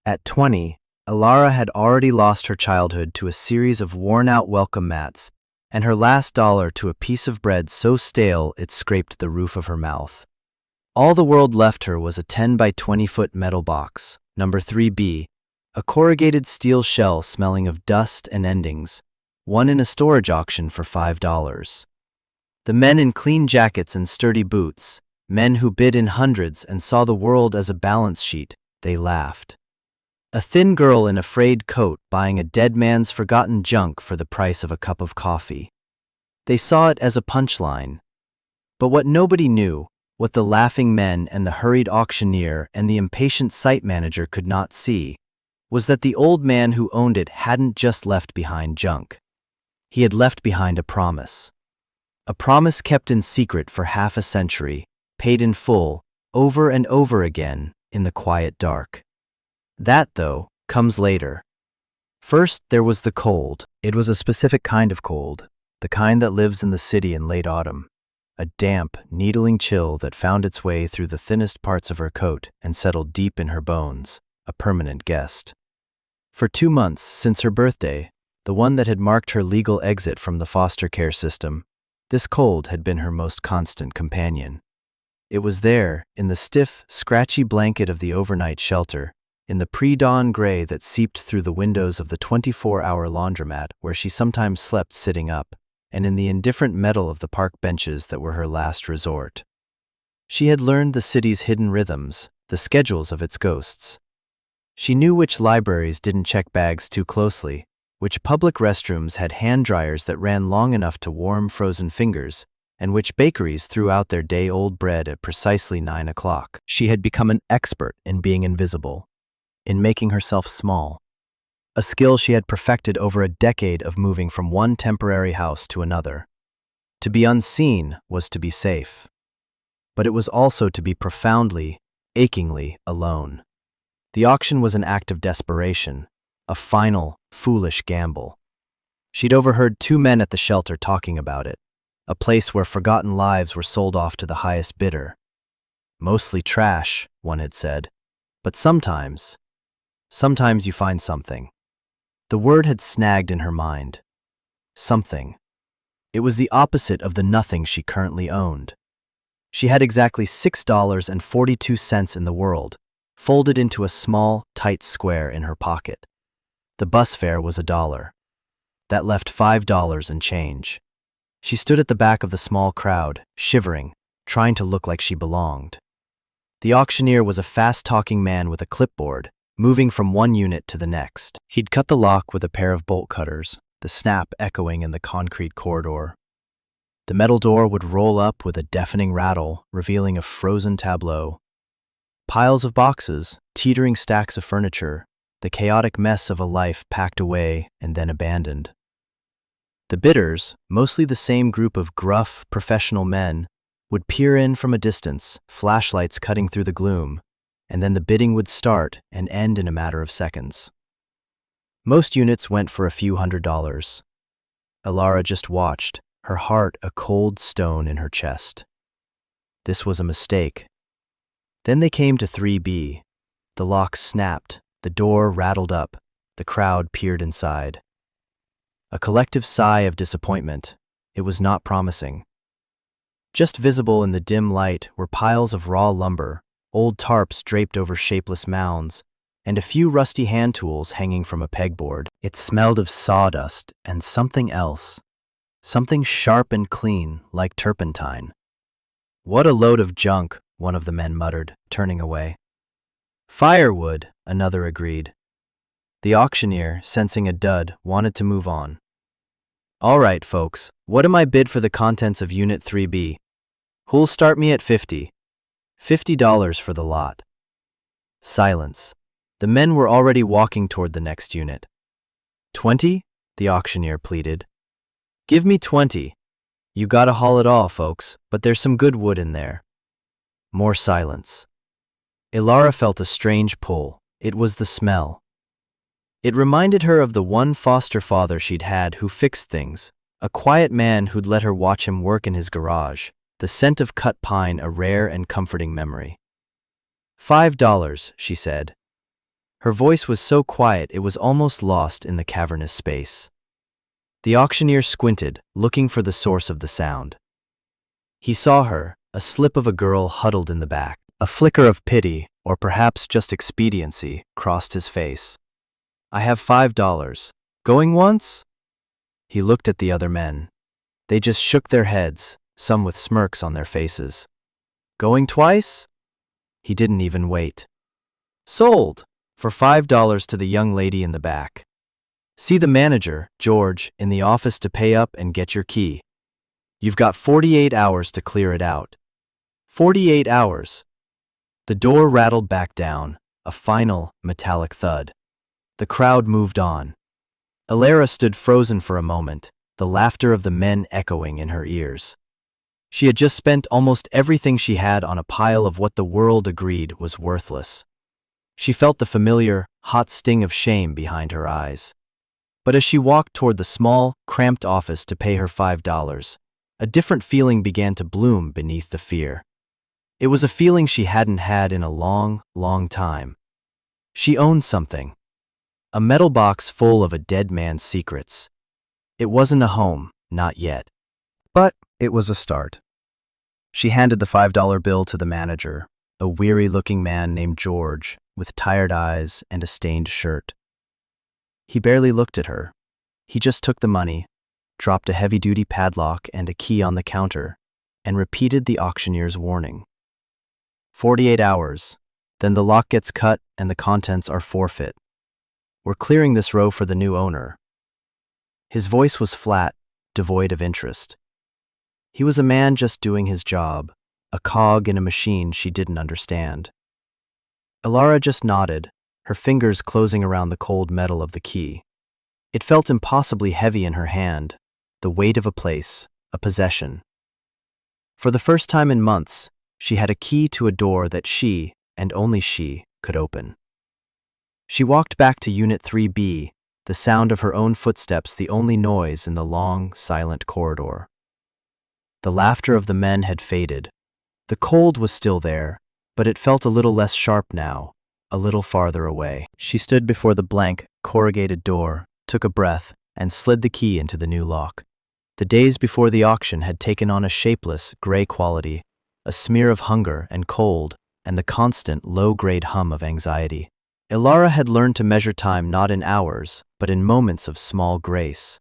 At 20, Ilara had already lost her childhood to a series of worn-out welcome mats, and her last dollar to a piece of bread so stale it scraped the roof of her mouth. All the world left her was a 10 by 20-foot metal box, number 3B, a corrugated steel shell smelling of dust and endings, won in a storage auction for $5. The men in clean jackets and sturdy boots, men who bid in hundreds and saw the world as a balance sheet, they laughed. A thin girl in a frayed coat buying a dead man's forgotten junk for the price of a cup of coffee. They saw it as a punchline. But what nobody knew, what the laughing men and the hurried auctioneer and the impatient site manager could not see, was that the old man who owned it hadn't just left behind junk. He had left behind a promise. A promise kept in secret for half a century, paid in full, over and over again, in the quiet dark. That, though, comes later. First, there was the cold. It was a specific kind of cold, the kind that lives in the city in late autumn. A damp, needling chill that found its way through the thinnest parts of her coat and settled deep in her bones, a permanent guest. For 2 months since her birthday, the one that had marked her legal exit from the foster care system, this cold had been her most constant companion. It was there, in the stiff, scratchy blanket of the overnight shelter, in the pre-dawn gray that seeped through the windows of the 24-hour laundromat where she sometimes slept sitting up, and in the indifferent metal of the park benches that were her last resort. She had learned the city's hidden rhythms, the schedules of its ghosts. She knew which libraries didn't check bags too closely, which public restrooms had hand dryers that ran long enough to warm frozen fingers, and which bakeries threw out their day-old bread at precisely 9 o'clock. She had become an expert in being invisible, in making herself small, a skill she had perfected over a decade of moving from one temporary house to another. To be unseen was to be safe, but it was also to be profoundly, achingly alone. The auction was an act of desperation, a final, foolish gamble. She'd overheard 2 men at the shelter talking about it, a place where forgotten lives were sold off to the highest bidder. Mostly trash, one had said, but sometimes you find something. The word had snagged in her mind. Something. It was the opposite of the nothing she currently owned. She had exactly $6.42 in the world, folded into a small, tight square in her pocket. The bus fare was $1. That left $5 and change. She stood at the back of the small crowd, shivering, trying to look like she belonged. The auctioneer was a fast-talking man with a clipboard, moving from one unit to the next. He'd cut the lock with a pair of bolt cutters, the snap echoing in the concrete corridor. The metal door would roll up with a deafening rattle, revealing a frozen tableau. Piles of boxes, teetering stacks of furniture, the chaotic mess of a life packed away and then abandoned. The bidders, mostly the same group of gruff, professional men, would peer in from a distance, flashlights cutting through the gloom, and then the bidding would start and end in a matter of seconds. Most units went for a few $100s. Ilara just watched, her heart a cold stone in her chest. This was a mistake. Then they came to 3B. The lock snapped, the door rattled up, the crowd peered inside. A collective sigh of disappointment. It was not promising. Just visible in the dim light were piles of raw lumber, old tarps draped over shapeless mounds, and a few rusty hand tools hanging from a pegboard. It smelled of sawdust and something else, something sharp and clean, like turpentine. "What a load of junk," one of the men muttered, turning away. "Firewood," another agreed. The auctioneer, sensing a dud, wanted to move on. "All right, folks, what am I bid for the contents of Unit 3B? Who'll start me at 50? $50 for the lot." Silence. The men were already walking toward the next unit. 20? The auctioneer pleaded. "Give me 20. You gotta haul it all, folks, but there's some good wood in there." More silence. Ilara felt a strange pull. It was the smell. It reminded her of the one foster father she'd had who fixed things, a quiet man who'd let her watch him work in his garage, the scent of cut pine a rare and comforting memory. $5, she said. Her voice was so quiet it was almost lost in the cavernous space. The auctioneer squinted, looking for the source of the sound. He saw her, a slip of a girl huddled in the back. A flicker of pity, or perhaps just expediency, crossed his face. "I have $5. Going once?" He looked at the other men. They just shook their heads, some with smirks on their faces. "Going twice?" He didn't even wait. "Sold! For $5 to the young lady in the back. See the manager, George, in the office to pay up and get your key. You've got 48 hours to clear it out." 48 hours. The door rattled back down, a final, metallic thud. The crowd moved on. Alara stood frozen for a moment, the laughter of the men echoing in her ears. She had just spent almost everything she had on a pile of what the world agreed was worthless. She felt the familiar, hot sting of shame behind her eyes. But as she walked toward the small, cramped office to pay her $5, a different feeling began to bloom beneath the fear. It was a feeling she hadn't had in a long, long time. She owned something. A metal box full of a dead man's secrets. It wasn't a home, not yet. But it was a start. She handed the $5 bill to the manager, a weary-looking man named George, with tired eyes and a stained shirt. He barely looked at her. He just took the money, dropped a heavy-duty padlock and a key on the counter, and repeated the auctioneer's warning. 48 hours, then the lock gets cut and the contents are forfeit. We're clearing this row for the new owner. His voice was flat, devoid of interest. He was a man just doing his job, a cog in a machine she didn't understand. Alara just nodded, her fingers closing around the cold metal of the key. It felt impossibly heavy in her hand, the weight of a place, a possession. For the first time in months, she had a key to a door that she, and only she, could open. She walked back to Unit 3B, the sound of her own footsteps the only noise in the long, silent corridor. The laughter of the men had faded. The cold was still there, but it felt a little less sharp now, a little farther away. She stood before the blank, corrugated door, took a breath, and slid the key into the new lock. The days before the auction had taken on a shapeless, gray quality, a smear of hunger and cold, and the constant, low-grade hum of anxiety. Alara had learned to measure time not in hours, but in moments of small grace.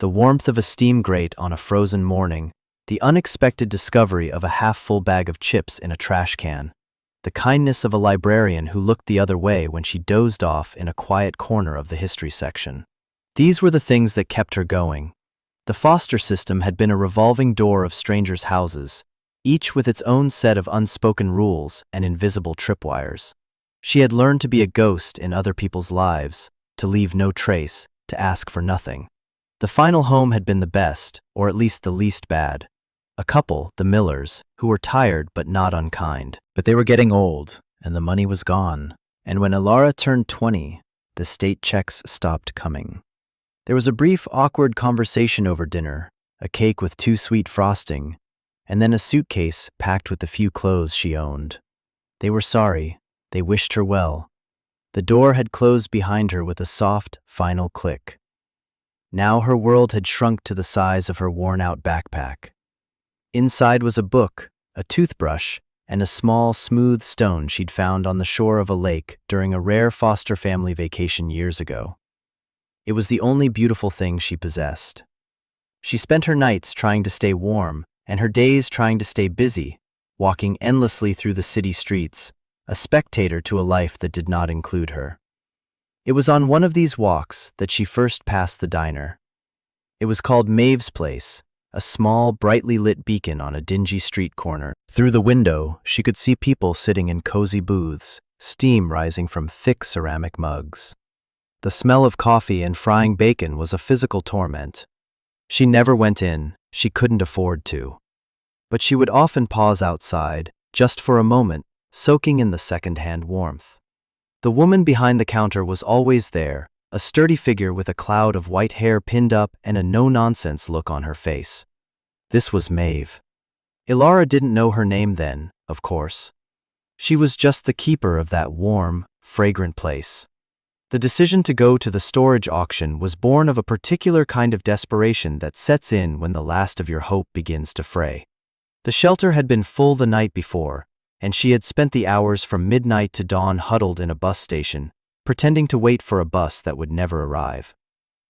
The warmth of a steam grate on a frozen morning, the unexpected discovery of a half-full bag of chips in a trash can, the kindness of a librarian who looked the other way when she dozed off in a quiet corner of the history section. These were the things that kept her going. The foster system had been a revolving door of strangers' houses, each with its own set of unspoken rules and invisible tripwires. She had learned to be a ghost in other people's lives, to leave no trace, to ask for nothing. The final home had been the best, or at least the least bad. A couple, the Millers, who were tired but not unkind. But they were getting old, and the money was gone. And when Alara turned 20, the state checks stopped coming. There was a brief, awkward conversation over dinner, a cake with too sweet frosting, and then a suitcase packed with the few clothes she owned. They were sorry. They wished her well. The door had closed behind her with a soft, final click. Now her world had shrunk to the size of her worn-out backpack. Inside was a book, a toothbrush, and a small, smooth stone she'd found on the shore of a lake during a rare foster family vacation years ago. It was the only beautiful thing she possessed. She spent her nights trying to stay warm and her days trying to stay busy, walking endlessly through the city streets, a spectator to a life that did not include her. It was on one of these walks that she first passed the diner. It was called Maeve's Place, a small, brightly lit beacon on a dingy street corner. Through the window, she could see people sitting in cozy booths, steam rising from thick ceramic mugs. The smell of coffee and frying bacon was a physical torment. She never went in, she couldn't afford to. But she would often pause outside, just for a moment, soaking in the second-hand warmth. The woman behind the counter was always there, a sturdy figure with a cloud of white hair pinned up and a no-nonsense look on her face. This was Maeve. Alara didn't know her name then, of course. She was just the keeper of that warm, fragrant place. The decision to go to the storage auction was born of a particular kind of desperation that sets in when the last of your hope begins to fray. The shelter had been full the night before, and she had spent the hours from midnight to dawn huddled in a bus station, pretending to wait for a bus that would never arrive.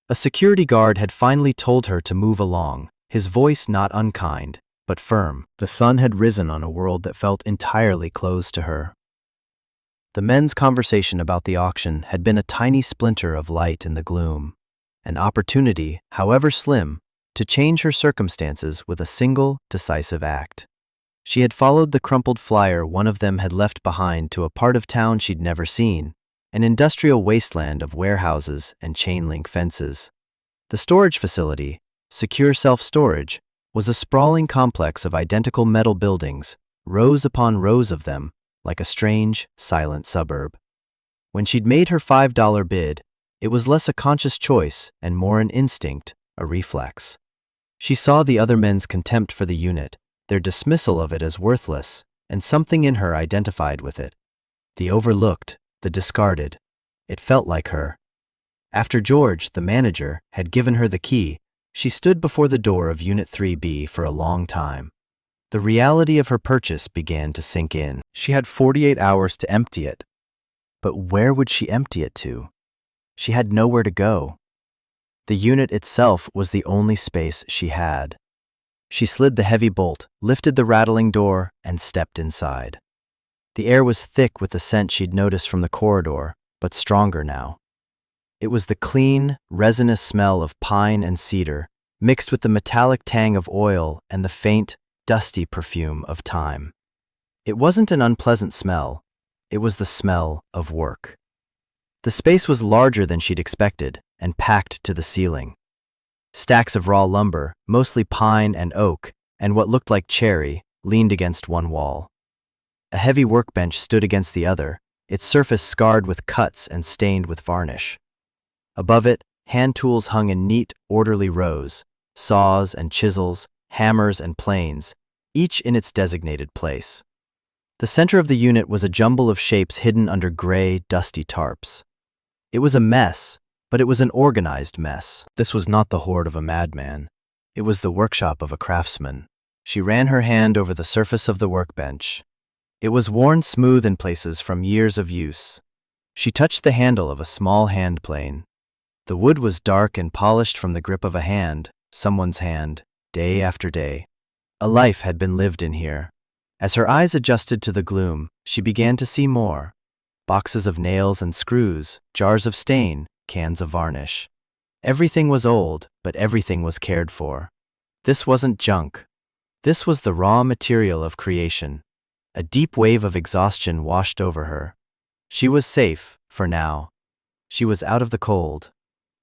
A security guard had finally told her to move along, his voice not unkind, but firm. The sun had risen on a world that felt entirely closed to her. The men's conversation about the auction had been a tiny splinter of light in the gloom, an opportunity, however slim, to change her circumstances with a single, decisive act. She had followed the crumpled flyer one of them had left behind to a part of town she'd never seen, an industrial wasteland of warehouses and chain-link fences. The storage facility, Secure Self-Storage, was a sprawling complex of identical metal buildings, rows upon rows of them, like a strange, silent suburb. When she'd made her $5 bid, it was less a conscious choice and more an instinct, a reflex. She saw the other men's contempt for the unit, their dismissal of it as worthless, and something in her identified with it. The overlooked, the discarded. It felt like her. After George, the manager, had given her the key, she stood before the door of Unit 3B for a long time. The reality of her purchase began to sink in. She had 48 hours to empty it. But where would she empty it to? She had nowhere to go. The unit itself was the only space she had. She slid the heavy bolt, lifted the rattling door, and stepped inside. The air was thick with the scent she'd noticed from the corridor, but stronger now. It was the clean, resinous smell of pine and cedar, mixed with the metallic tang of oil and the faint, dusty perfume of time. It wasn't an unpleasant smell. It was the smell of work. The space was larger than she'd expected and packed to the ceiling. Stacks of raw lumber, mostly pine and oak, and what looked like cherry, leaned against one wall. A heavy workbench stood against the other, its surface scarred with cuts and stained with varnish. Above it, hand tools hung in neat, orderly rows, saws and chisels, hammers and planes, each in its designated place. The center of the unit was a jumble of shapes hidden under gray, dusty tarps. It was a mess, but it was an organized mess. This was not the hoard of a madman. It was the workshop of a craftsman. She ran her hand over the surface of the workbench. It was worn smooth in places from years of use. She touched the handle of a small hand plane. The wood was dark and polished from the grip of a hand, someone's hand, day after day. A life had been lived in here. As her eyes adjusted to the gloom, she began to see more. Boxes of nails and screws, jars of stain, cans of varnish. Everything was old, but everything was cared for. This wasn't junk. This was the raw material of creation. A deep wave of exhaustion washed over her. She was safe, for now. She was out of the cold.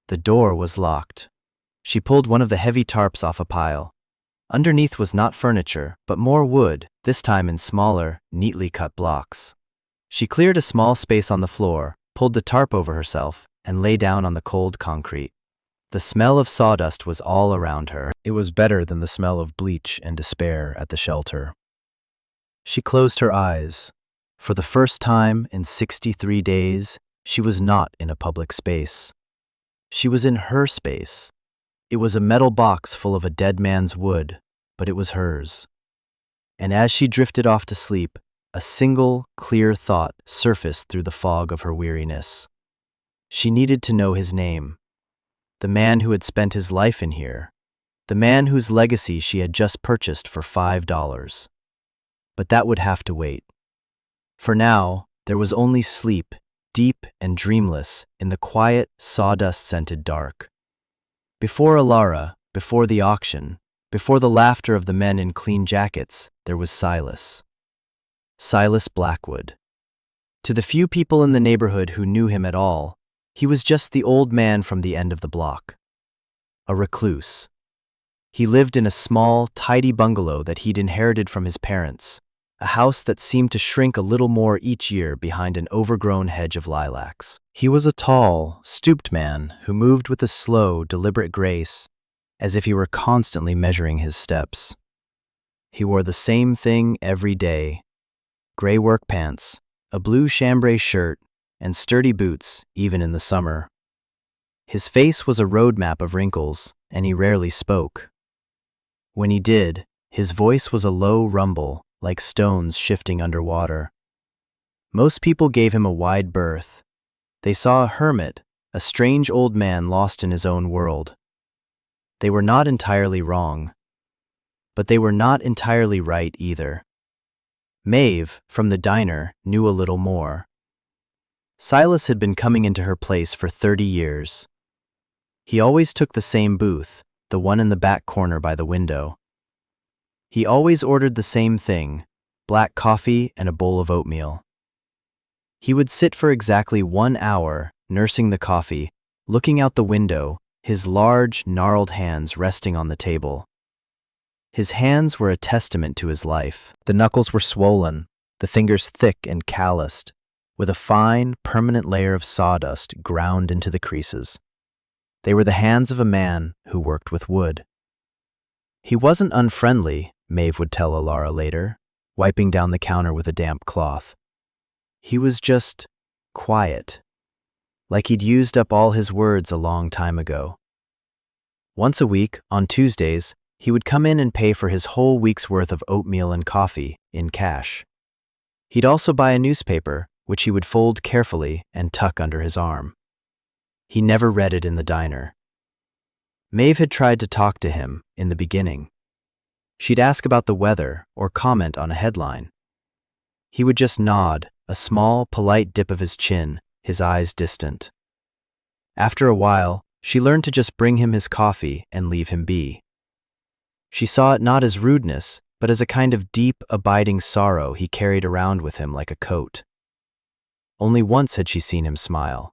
The door was locked. She pulled one of the heavy tarps off a pile. Underneath was not furniture, but more wood, this time in smaller, neatly cut blocks. She cleared a small space on the floor, pulled the tarp over herself, and lay down on the cold concrete. The smell of sawdust was all around her. It was better than the smell of bleach and despair at the shelter. She closed her eyes. For the first time in 63 days, she was not in a public space. She was in her space. It was a metal box full of a dead man's wood, but it was hers. And as she drifted off to sleep, a single, clear thought surfaced through the fog of her weariness. She needed to know his name. The man who had spent his life in here. The man whose legacy she had just purchased for $5. But that would have to wait. For now, there was only sleep, deep and dreamless, in the quiet, sawdust-scented dark. Before Alara, before the auction, before the laughter of the men in clean jackets, there was Silas. Silas Blackwood. To the few people in the neighborhood who knew him at all, he was just the old man from the end of the block. A recluse. He lived in a small, tidy bungalow that he'd inherited from his parents, a house that seemed to shrink a little more each year behind an overgrown hedge of lilacs. He was a tall, stooped man who moved with a slow, deliberate grace, as if he were constantly measuring his steps. He wore the same thing every day: gray work pants, a blue chambray shirt, and sturdy boots, even in the summer. His face was a roadmap of wrinkles, and he rarely spoke. When he did, his voice was a low rumble, like stones shifting underwater. Most people gave him a wide berth. They saw a hermit, a strange old man lost in his own world. They were not entirely wrong, but they were not entirely right either. Maeve, from the diner, knew a little more. Silas had been coming into her place for 30 years. He always took the same booth, the one in the back corner by the window. He always ordered the same thing, black coffee and a bowl of oatmeal. He would sit for exactly 1 hour, nursing the coffee, looking out the window, his large, gnarled hands resting on the table. His hands were a testament to his life. The knuckles were swollen, the fingers thick and calloused, with a fine, permanent layer of sawdust ground into the creases. They were the hands of a man who worked with wood. He wasn't unfriendly, Maeve would tell Alara later, wiping down the counter with a damp cloth. He was just quiet, like he'd used up all his words a long time ago. Once a week, on Tuesdays, he would come in and pay for his whole week's worth of oatmeal and coffee in cash. He'd also buy a newspaper, which he would fold carefully and tuck under his arm. He never read it in the diner. Maeve had tried to talk to him in the beginning. She'd ask about the weather or comment on a headline. He would just nod, a small, polite dip of his chin, his eyes distant. After a while, she learned to just bring him his coffee and leave him be. She saw it not as rudeness, but as a kind of deep, abiding sorrow he carried around with him like a coat. Only once had she seen him smile.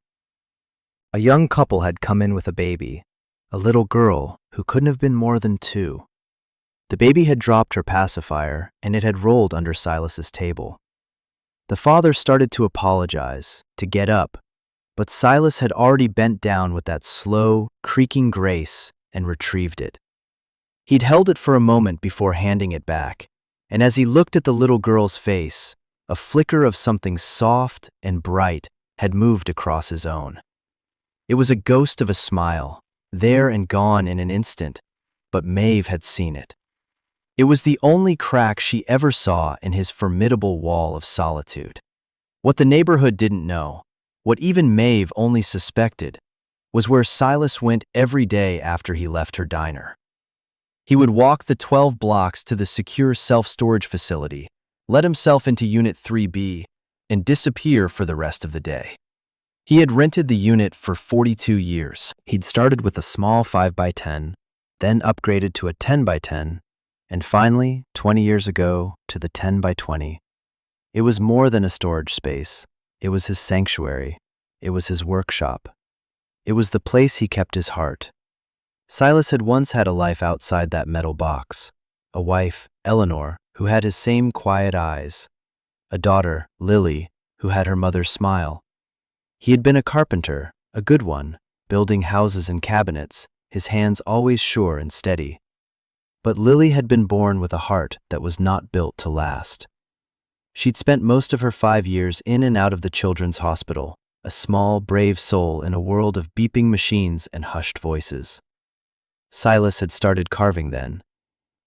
A young couple had come in with a baby, a little girl who couldn't have been more than 2. The baby had dropped her pacifier, and it had rolled under Silas's table. The father started to apologize, to get up, but Silas had already bent down with that slow, creaking grace and retrieved it. He'd held it for a moment before handing it back, and as he looked at the little girl's face, a flicker of something soft and bright had moved across his own. It was a ghost of a smile, there and gone in an instant, but Maeve had seen it. It was the only crack she ever saw in his formidable wall of solitude. What the neighborhood didn't know, what even Maeve only suspected, was where Silas went every day after he left her diner. He would walk the 12 blocks to the secure self-storage facility, let himself into Unit 3B, and disappear for the rest of the day. He had rented the unit for 42 years. He'd started with a small 5x10, then upgraded to a 10x10, and finally, 20 years ago, to the 10x20. It was more than a storage space. It was his sanctuary. It was his workshop. It was the place he kept his heart. Silas had once had a life outside that metal box, a wife, Eleanor, who had his same quiet eyes, a daughter, Lily, who had her mother's smile. He had been a carpenter, a good one, building houses and cabinets, his hands always sure and steady. But Lily had been born with a heart that was not built to last. She'd spent most of her 5 years in and out of the children's hospital, a small, brave soul in a world of beeping machines and hushed voices. Silas had started carving then.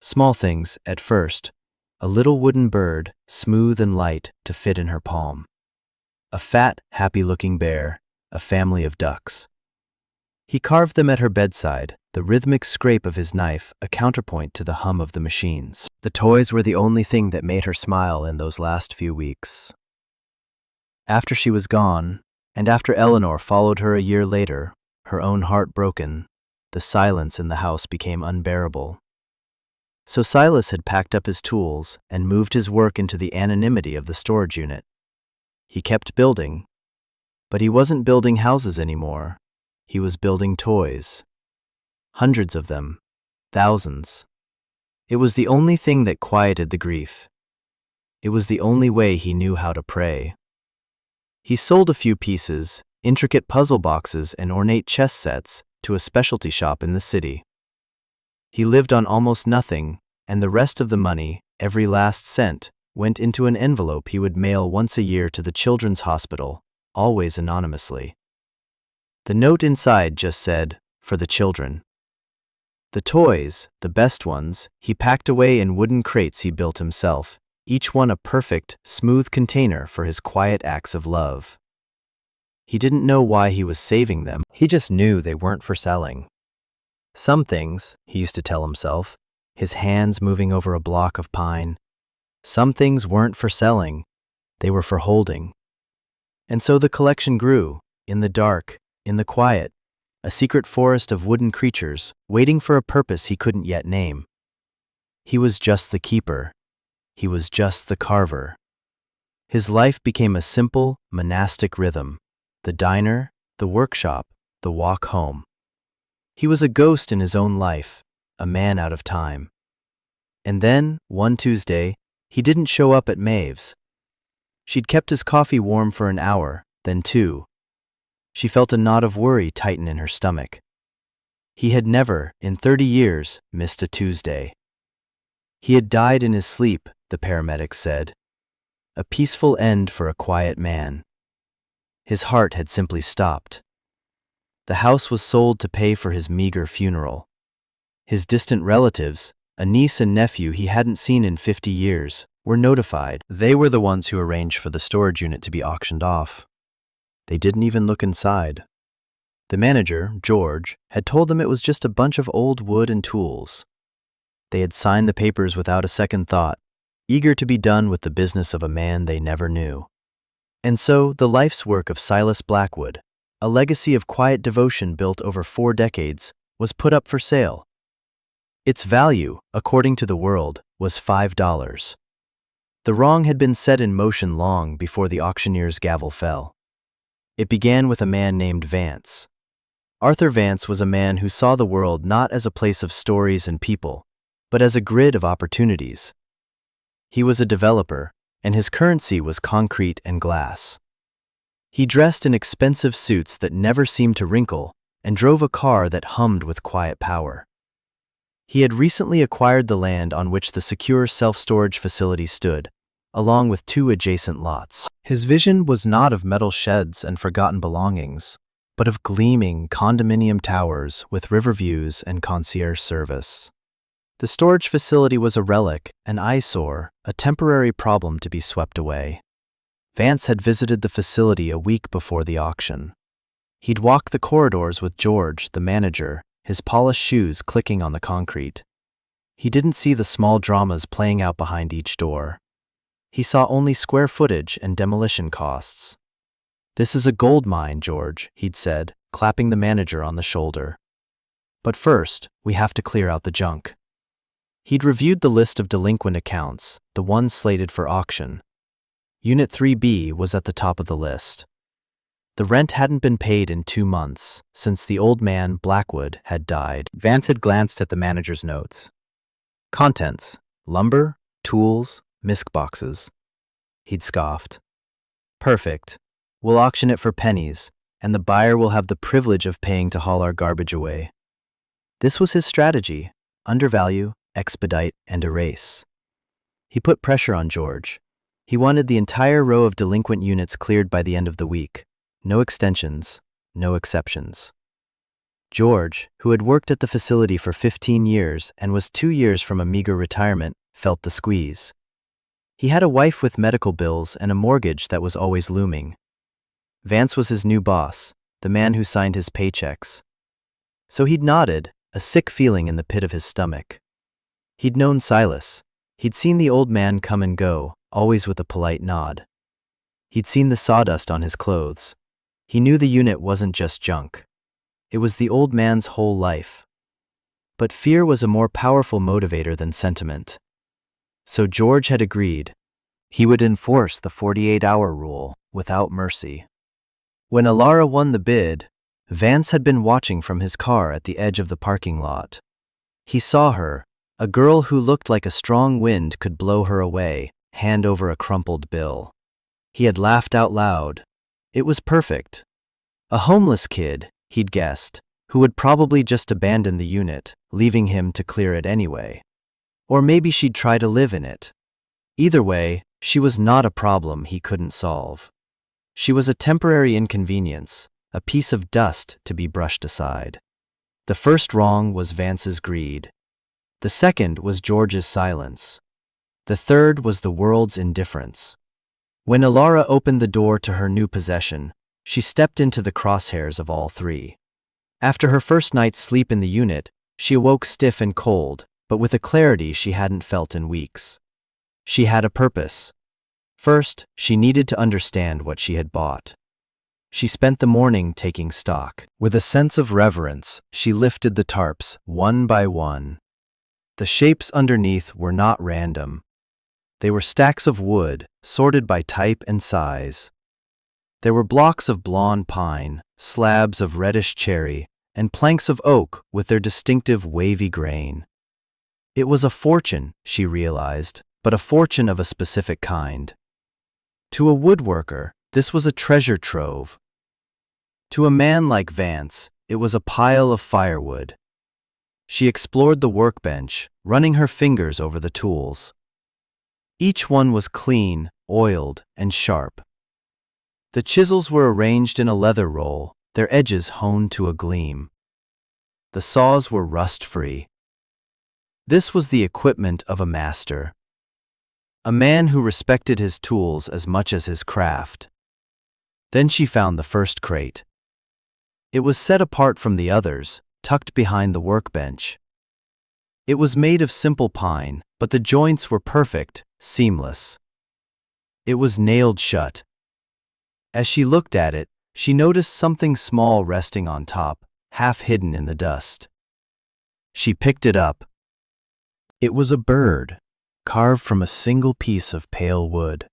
Small things, at first. A little wooden bird, smooth and light, to fit in her palm. A fat, happy-looking bear, a family of ducks. He carved them at her bedside, the rhythmic scrape of his knife a counterpoint to the hum of the machines. The toys were the only thing that made her smile in those last few weeks. After she was gone, and after Eleanor followed her a year later, her own heart broken, the silence in the house became unbearable. So Silas had packed up his tools and moved his work into the anonymity of the storage unit. He kept building, but he wasn't building houses anymore. He was building toys. Hundreds of them, thousands. It was the only thing that quieted the grief. It was the only way he knew how to pray. He sold a few pieces, intricate puzzle boxes and ornate chess sets, to a specialty shop in the city. He lived on almost nothing, and the rest of the money, every last cent, went into an envelope he would mail once a year to the children's hospital, always anonymously. The note inside just said, "For the children." The toys, the best ones, he packed away in wooden crates he built himself, each one a perfect, smooth container for his quiet acts of love. He didn't know why he was saving them. He just knew they weren't for selling. Some things, he used to tell himself, his hands moving over a block of pine, some things weren't for selling, they were for holding. And so the collection grew, in the dark, in the quiet, a secret forest of wooden creatures, waiting for a purpose he couldn't yet name. He was just the keeper. He was just the carver. His life became a simple, monastic rhythm, the diner, the workshop, the walk home. He was a ghost in his own life, a man out of time. And then, one Tuesday, he didn't show up at Maeve's. She'd kept his coffee warm for an hour, then two. She felt a knot of worry tighten in her stomach. He had never, in 30 years, missed a Tuesday. He had died in his sleep, the paramedics said. A peaceful end for a quiet man. His heart had simply stopped. The house was sold to pay for his meager funeral. His distant relatives, a niece and nephew he hadn't seen in 50 years, were notified. They were the ones who arranged for the storage unit to be auctioned off. They didn't even look inside. The manager, George, had told them it was just a bunch of old wood and tools. They had signed the papers without a second thought, eager to be done with the business of a man they never knew. And so the life's work of Silas Blackwood, a legacy of quiet devotion built over 4 decades, was put up for sale. Its value, according to the world, was $5. The wrong had been set in motion long before the auctioneer's gavel fell. It began with a man named Vance. Arthur Vance was a man who saw the world not as a place of stories and people, but as a grid of opportunities. He was a developer, and his currency was concrete and glass. He dressed in expensive suits that never seemed to wrinkle and drove a car that hummed with quiet power. He had recently acquired the land on which the secure self-storage facility stood, along with 2 adjacent lots. His vision was not of metal sheds and forgotten belongings, but of gleaming condominium towers with river views and concierge service. The storage facility was a relic, an eyesore, a temporary problem to be swept away. Vance had visited the facility a week before the auction. He'd walked the corridors with George, the manager, his polished shoes clicking on the concrete. He didn't see the small dramas playing out behind each door. He saw only square footage and demolition costs. "This is a gold mine, George," he'd said, clapping the manager on the shoulder. "But first, we have to clear out the junk." He'd reviewed the list of delinquent accounts, the ones slated for auction. Unit 3B was at the top of the list. The rent hadn't been paid in 2 months, since the old man, Blackwood, had died. Vance had glanced at the manager's notes. Contents: lumber, tools, misc boxes. He'd scoffed. "Perfect. We'll auction it for pennies, and the buyer will have the privilege of paying to haul our garbage away." This was his strategy: undervalue, expedite, and erase. He put pressure on George. He wanted the entire row of delinquent units cleared by the end of the week. No extensions, no exceptions. George, who had worked at the facility for 15 years and was 2 years from a meager retirement, felt the squeeze. He had a wife with medical bills and a mortgage that was always looming. Vance was his new boss, the man who signed his paychecks. So he'd nodded, a sick feeling in the pit of his stomach. He'd known Silas. He'd seen the old man come and go, always with a polite nod. He'd seen the sawdust on his clothes. He knew the unit wasn't just junk. It was the old man's whole life. But fear was a more powerful motivator than sentiment. So George had agreed. He would enforce the 48-hour rule, without mercy. When Alara won the bid, Vance had been watching from his car at the edge of the parking lot. He saw her, a girl who looked like a strong wind could blow her away, hand over a crumpled bill. He had laughed out loud. It was perfect. A homeless kid, he'd guessed, who would probably just abandon the unit, leaving him to clear it anyway. Or maybe she'd try to live in it. Either way, she was not a problem he couldn't solve. She was a temporary inconvenience, a piece of dust to be brushed aside. The first wrong was Vance's greed. The second was George's silence. The third was the world's indifference. When Ilara opened the door to her new possession, she stepped into the crosshairs of all three. After her first night's sleep in the unit, she awoke stiff and cold, but with a clarity she hadn't felt in weeks. She had a purpose. First, she needed to understand what she had bought. She spent the morning taking stock. With a sense of reverence, she lifted the tarps one by one. The shapes underneath were not random. They were stacks of wood, sorted by type and size. There were blocks of blonde pine, slabs of reddish cherry, and planks of oak with their distinctive wavy grain. It was a fortune, she realized, but a fortune of a specific kind. To a woodworker, this was a treasure trove. To a man like Vance, it was a pile of firewood. She explored the workbench, running her fingers over the tools. Each one was clean, oiled, and sharp. The chisels were arranged in a leather roll, their edges honed to a gleam. The saws were rust-free. This was the equipment of a master. A man who respected his tools as much as his craft. Then she found the first crate. It was set apart from the others, tucked behind the workbench. It was made of simple pine, but the joints were perfect, seamless. It was nailed shut. As she looked at it, she noticed something small resting on top, half hidden in the dust. She picked it up. It was a bird, carved from a single piece of pale wood.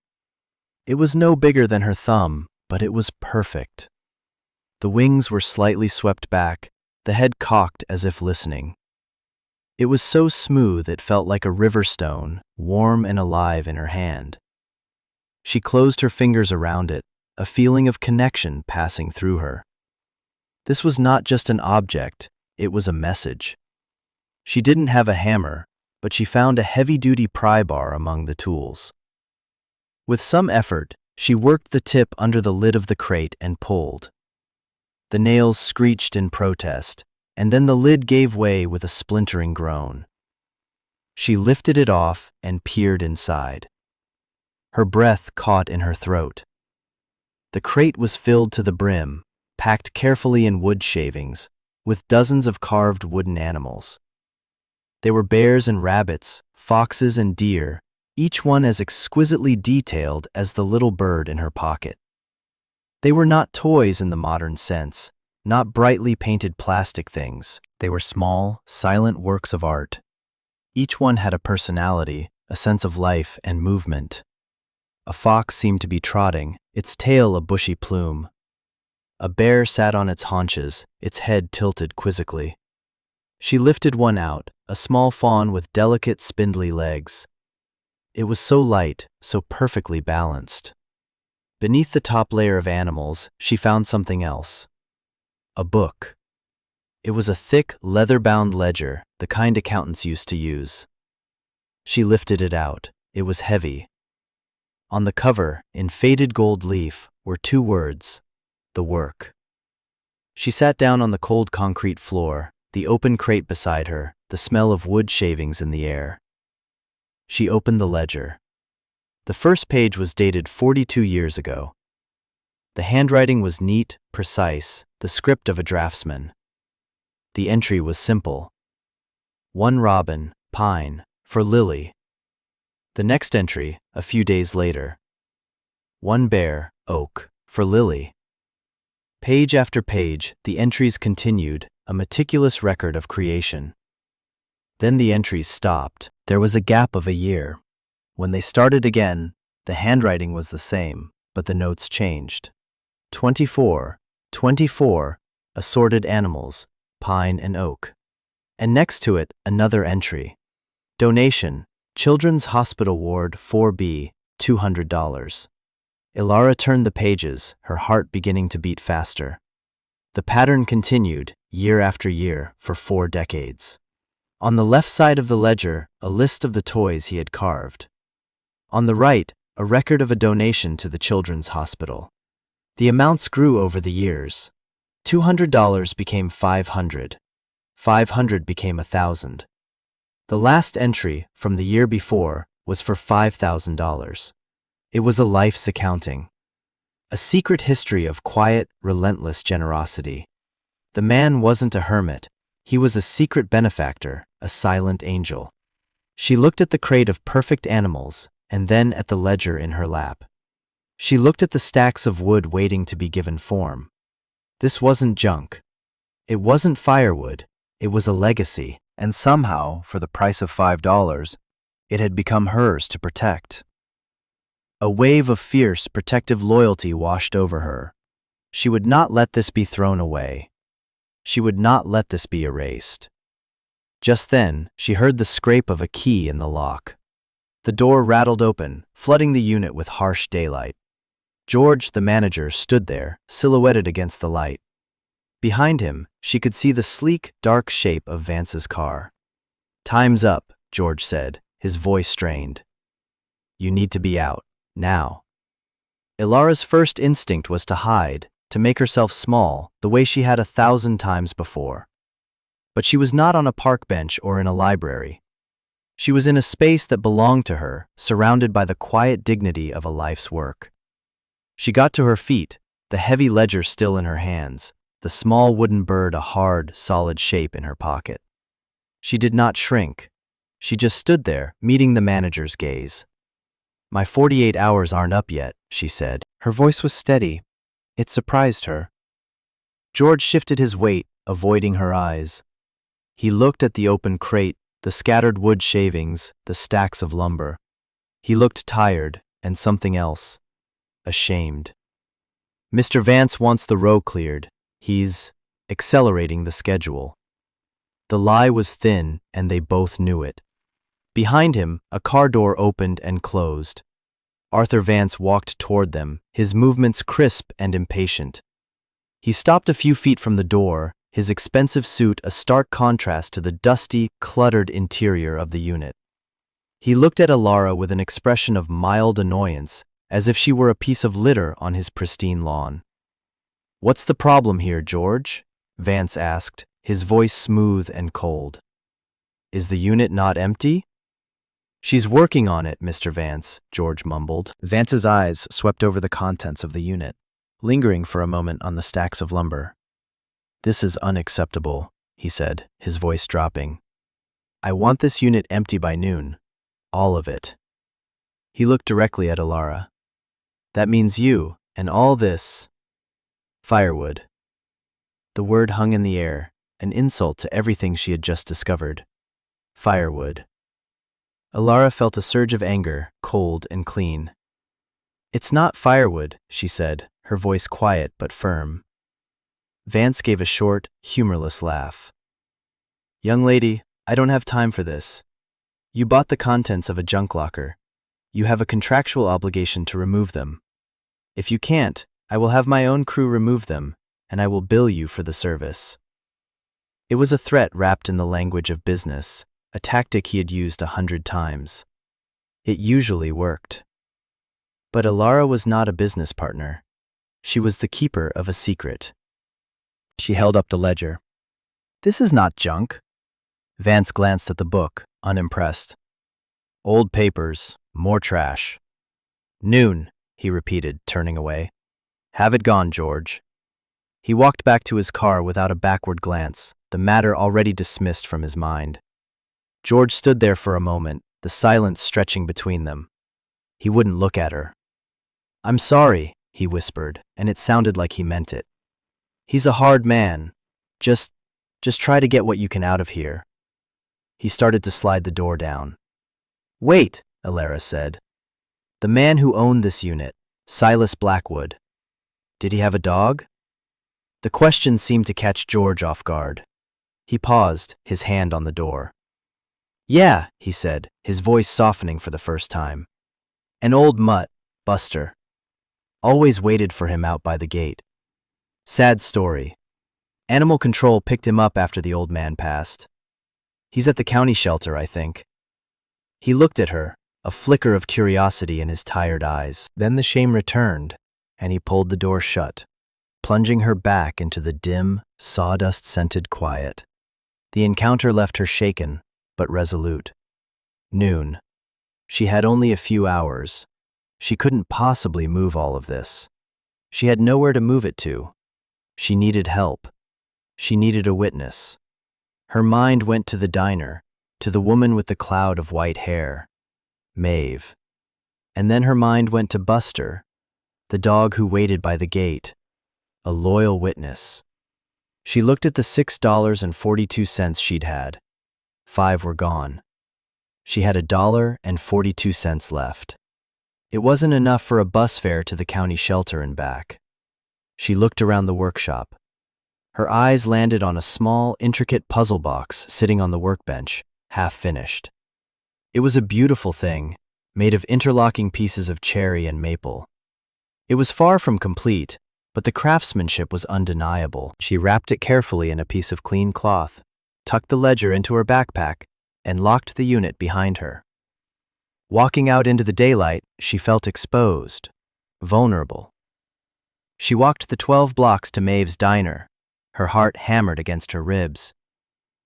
It was no bigger than her thumb, but it was perfect. The wings were slightly swept back, the head cocked as if listening. It was so smooth it felt like a river stone, warm and alive in her hand. She closed her fingers around it, a feeling of connection passing through her. This was not just an object, it was a message. She didn't have a hammer, but she found a heavy-duty pry bar among the tools. With some effort, she worked the tip under the lid of the crate and pulled. The nails screeched in protest, and then the lid gave way with a splintering groan. She lifted it off and peered inside. Her breath caught in her throat. The crate was filled to the brim, packed carefully in wood shavings, with dozens of carved wooden animals. There were bears and rabbits, foxes and deer, each one as exquisitely detailed as the little bird in her pocket. They were not toys in the modern sense, not brightly painted plastic things. They were small, silent works of art. Each one had a personality, a sense of life and movement. A fox seemed to be trotting, its tail a bushy plume. A bear sat on its haunches, its head tilted quizzically. She lifted one out, a small fawn with delicate, spindly legs. It was so light, so perfectly balanced. Beneath the top layer of animals, she found something else. A book. It was a thick, leather-bound ledger, the kind accountants used to use. She lifted it out. It was heavy. On the cover, in faded gold leaf, were two words: the work. She sat down on the cold concrete floor, the open crate beside her, the smell of wood shavings in the air. She opened the ledger. The first page was dated 42 years ago. The handwriting was neat, precise, the script of a draftsman. The entry was simple. 1 robin, pine, for Lily. The next entry, a few days later. 1 bear, oak, for Lily. Page after page, the entries continued, a meticulous record of creation. Then the entries stopped. There was a gap of a year. When they started again, the handwriting was the same, but the notes changed. 24, 24, assorted animals, pine and oak. And next to it, another entry. Donation, Children's Hospital Ward 4B, $200. Ilara turned the pages, her heart beginning to beat faster. The pattern continued, year after year, for 4 decades. On the left side of the ledger, a list of the toys he had carved. On the right, a record of a donation to the children's hospital. The amounts grew over the years. $200 became $500. 500 became 1,000. The last entry from the year before was for $5,000. It was a life's accounting. A secret history of quiet, relentless generosity. The man wasn't a hermit. He was a secret benefactor, a silent angel. She looked at the crate of perfect animals and then at the ledger in her lap. She looked at the stacks of wood waiting to be given form. This wasn't junk. It wasn't firewood. It was a legacy. And somehow, for the price of $5, it had become hers to protect. A wave of fierce, protective loyalty washed over her. She would not let this be thrown away. She would not let this be erased. Just then, she heard the scrape of a key in the lock. The door rattled open, flooding the unit with harsh daylight. George, the manager, stood there, silhouetted against the light. Behind him, she could see the sleek, dark shape of Vance's car. "Time's up," George said, his voice strained. "You need to be out, now." Ilara's first instinct was to hide, to make herself small, the way she had 1,000 times before. But she was not on a park bench or in a library. She was in a space that belonged to her, surrounded by the quiet dignity of a life's work. She got to her feet, the heavy ledger still in her hands, the small wooden bird a hard, solid shape in her pocket. She did not shrink. She just stood there, meeting the manager's gaze. "My 48 hours aren't up yet," she said. Her voice was steady. It surprised her. George shifted his weight, avoiding her eyes. He looked at the open crate, the scattered wood shavings, the stacks of lumber. He looked tired, and something else. Ashamed. "Mr. Vance wants the row cleared. He's accelerating the schedule." The lie was thin, and they both knew it. Behind him, a car door opened and closed. Arthur Vance walked toward them, his movements crisp and impatient. He stopped a few feet from the door, his expensive suit a stark contrast to the dusty, cluttered interior of the unit. He looked at Ilara with an expression of mild annoyance, as if she were a piece of litter on his pristine lawn. "What's the problem here, George?" Vance asked, his voice smooth and cold. "Is the unit not empty?" "She's working on it, Mr. Vance," George mumbled. Vance's eyes swept over the contents of the unit, lingering for a moment on the stacks of lumber. "This is unacceptable," he said, his voice dropping. "I want this unit empty by noon. All of it." He looked directly at Ilara. "That means you, and all this firewood." The word hung in the air, an insult to everything she had just discovered. Firewood. Ilara felt a surge of anger, cold and clean. "It's not firewood," she said, her voice quiet but firm. Vance gave a short, humorless laugh. "Young lady, I don't have time for this. You bought the contents of a junk locker. You have a contractual obligation to remove them. If you can't, I will have my own crew remove them, and I will bill you for the service." It was a threat wrapped in the language of business, a tactic he had used 100 times. It usually worked. But Ilara was not a business partner. She was the keeper of a secret. She held up the ledger. "This is not junk." Vance glanced at the book, unimpressed. "Old papers, more trash." "Noon," he repeated, turning away. "Have it gone, George." He walked back to his car without a backward glance, the matter already dismissed from his mind. George stood there for a moment, the silence stretching between them. He wouldn't look at her. "I'm sorry," he whispered, and it sounded like he meant it. "He's a hard man. Just try to get what you can out of here." He started to slide the door down. "Wait," Ilara said. "The man who owned this unit, Silas Blackwood. Did he have a dog?" The question seemed to catch George off guard. He paused, his hand on the door. "Yeah," he said, his voice softening for the first time. "An old mutt, Buster. Always waited for him out by the gate. Sad story. Animal control picked him up after the old man passed. He's at the county shelter, I think." He looked at her, a flicker of curiosity in his tired eyes. Then the shame returned. and he pulled the door shut, plunging her back into the dim, sawdust-scented quiet. The encounter left her shaken, but resolute. Noon. She had only a few hours. She couldn't possibly move all of this. She had nowhere to move it to. She needed help. She needed a witness. Her mind went to the diner, to the woman with the cloud of white hair, Maeve. And then her mind went to Buster, the dog who waited by the gate, a loyal witness. She looked at the $6.42 she'd had. 5 were gone. She had $1.42 left. It wasn't enough for a bus fare to the county shelter and back. She looked around the workshop. Her eyes landed on a small, intricate puzzle box sitting on the workbench, half finished. It was a beautiful thing, made of interlocking pieces of cherry and maple. It was far from complete, but the craftsmanship was undeniable. She wrapped it carefully in a piece of clean cloth, tucked the ledger into her backpack, and locked the unit behind her. Walking out into the daylight, she felt exposed, vulnerable. She walked the 12 blocks to Maeve's diner, her heart hammered against her ribs.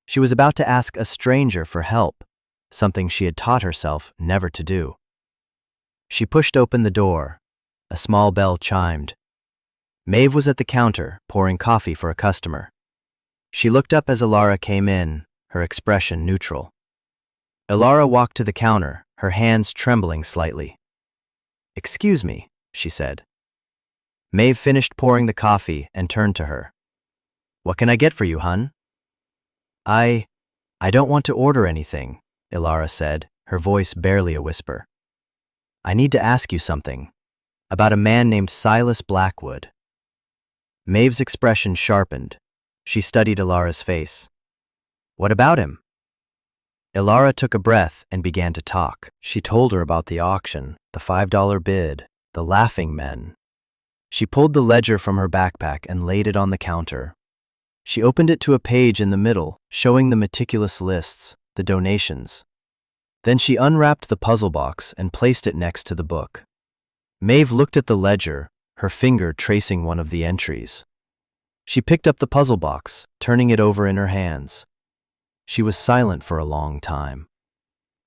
She was about to ask a stranger for help, something she had taught herself never to do. She pushed open the door. A small bell chimed. Maeve was at the counter, pouring coffee for a customer. She looked up as Alara came in, her expression neutral. Alara walked to the counter, her hands trembling slightly. "Excuse me," she said. Maeve finished pouring the coffee and turned to her. "What can I get for you, hun?" I don't want to order anything," Alara said, her voice barely a whisper. "I need to ask you something, about a man named Silas Blackwood." Maeve's expression sharpened. She studied Alara's face. "What about him?" Alara took a breath and began to talk. She told her about the auction, the $5 bid, the laughing men. She pulled the ledger from her backpack and laid it on the counter. She opened it to a page in the middle, showing the meticulous lists, the donations. Then she unwrapped the puzzle box and placed it next to the book. Maeve looked at the ledger, her finger tracing one of the entries. She picked up the puzzle box, turning it over in her hands. She was silent for a long time.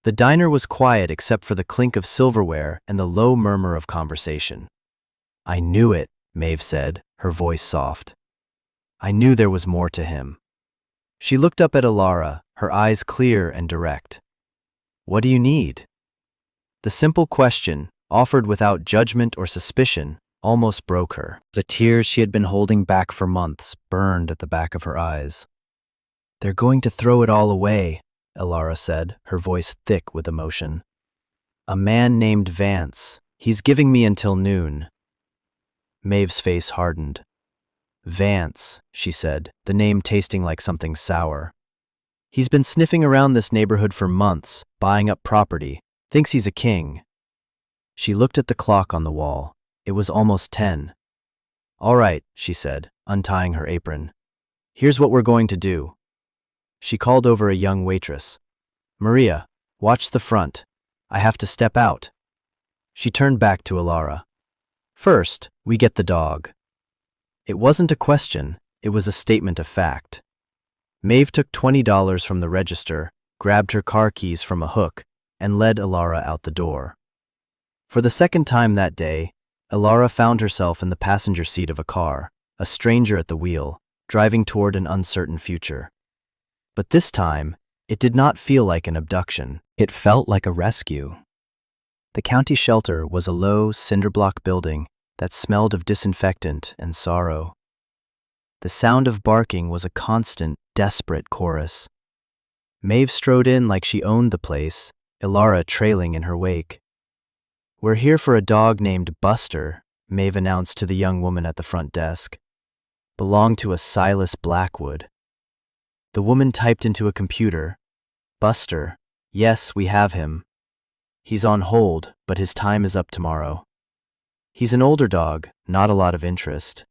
The diner was quiet except for the clink of silverware and the low murmur of conversation. "I knew it," Maeve said, her voice soft. "I knew there was more to him." She looked up at Alara, her eyes clear and direct. "What do you need?" The simple question, offered without judgment or suspicion, almost broke her. The tears she had been holding back for months burned at the back of her eyes. "They're going to throw it all away," Alara said, her voice thick with emotion. "A man named Vance. He's giving me until noon." Maeve's face hardened. "Vance," she said, the name tasting like something sour. "He's been sniffing around this neighborhood for months, buying up property, thinks he's a king." She looked at the clock on the wall. It was almost 10. "All right," she said, untying her apron. "Here's what we're going to do." She called over a young waitress. "Maria, watch the front. I have to step out." She turned back to Alara. "First, we get the dog." It wasn't a question, it was a statement of fact. Maeve took $20 from the register, grabbed her car keys from a hook, and led Alara out the door. For the second time that day, Alara found herself in the passenger seat of a car, a stranger at the wheel, driving toward an uncertain future. But this time, it did not feel like an abduction. It felt like a rescue. The county shelter was a low, cinder-block building that smelled of disinfectant and sorrow. The sound of barking was a constant, desperate chorus. Maeve strode in like she owned the place, Alara trailing in her wake. "We're here for a dog named Buster," Maeve announced to the young woman at the front desk. "Belonged to a Silas Blackwood." The woman typed into a computer. "Buster. Yes, we have him. He's on hold, but his time is up tomorrow. He's an older dog, not a lot of interest."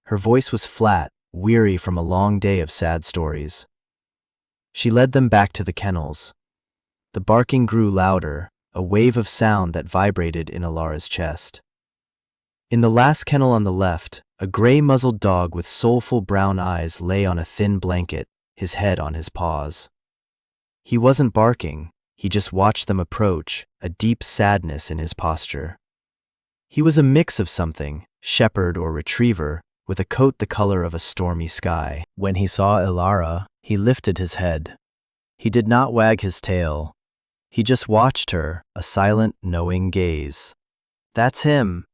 Her voice was flat, weary from a long day of sad stories. She led them back to the kennels. The barking grew louder, a wave of sound that vibrated in Alara's chest. In the last kennel on the left, a gray-muzzled dog with soulful brown eyes lay on a thin blanket, his head on his paws. He wasn't barking, he just watched them approach, a deep sadness in his posture. He was a mix of something, shepherd or retriever, with a coat the color of a stormy sky. When he saw Ilara, he lifted his head. He did not wag his tail. He just watched her, a silent, knowing gaze. That's him.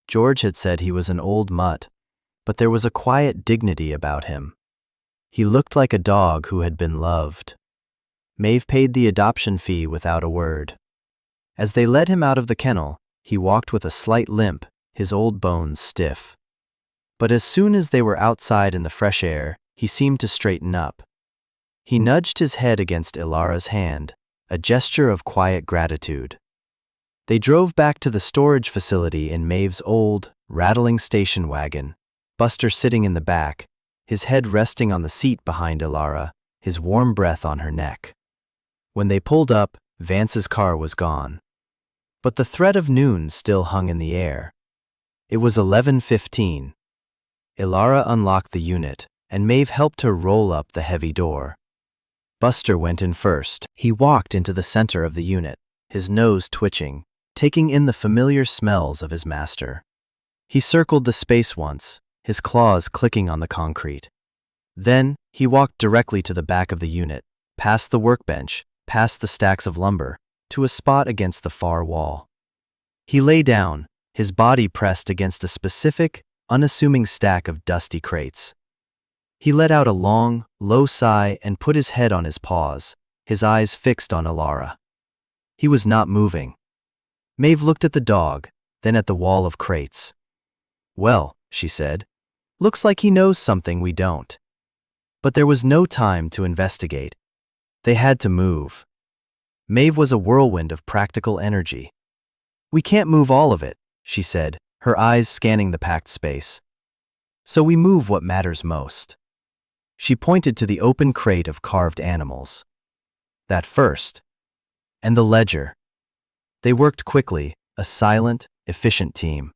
George had said he was an old mutt, but there was a quiet dignity about him. He looked like a dog who had been loved. Maeve paid the adoption fee without a word. As they led him out of the kennel, he walked with a slight limp, his old bones stiff. But as soon as they were outside in the fresh air, he seemed to straighten up. He nudged his head against Ilara's hand, a gesture of quiet gratitude. They drove back to the storage facility in Maeve's old, rattling station wagon, Buster sitting in the back, his head resting on the seat behind Ilara, his warm breath on her neck. When they pulled up, Vance's car was gone. But the threat of noon still hung in the air. It was 11:15. Ilara unlocked the unit, and Maeve helped her roll up the heavy door. Buster went in first. He walked into the center of the unit, his nose twitching, taking in the familiar smells of his master. He circled the space once, his claws clicking on the concrete. Then, he walked directly to the back of the unit, past the workbench, past the stacks of lumber, to a spot against the far wall. He lay down, his body pressed against a specific, unassuming stack of dusty crates. He let out a long, low sigh and put his head on his paws, his eyes fixed on Ilara. He was not moving. Maeve looked at the dog, then at the wall of crates. "Well," she said, "looks like he knows something we don't." But there was no time to investigate. They had to move. Maeve was a whirlwind of practical energy. "We can't move all of it," she said, her eyes scanning the packed space. "So we move what matters most." She pointed to the open crate of carved animals. "That first." And the ledger. They worked quickly, a silent, efficient team.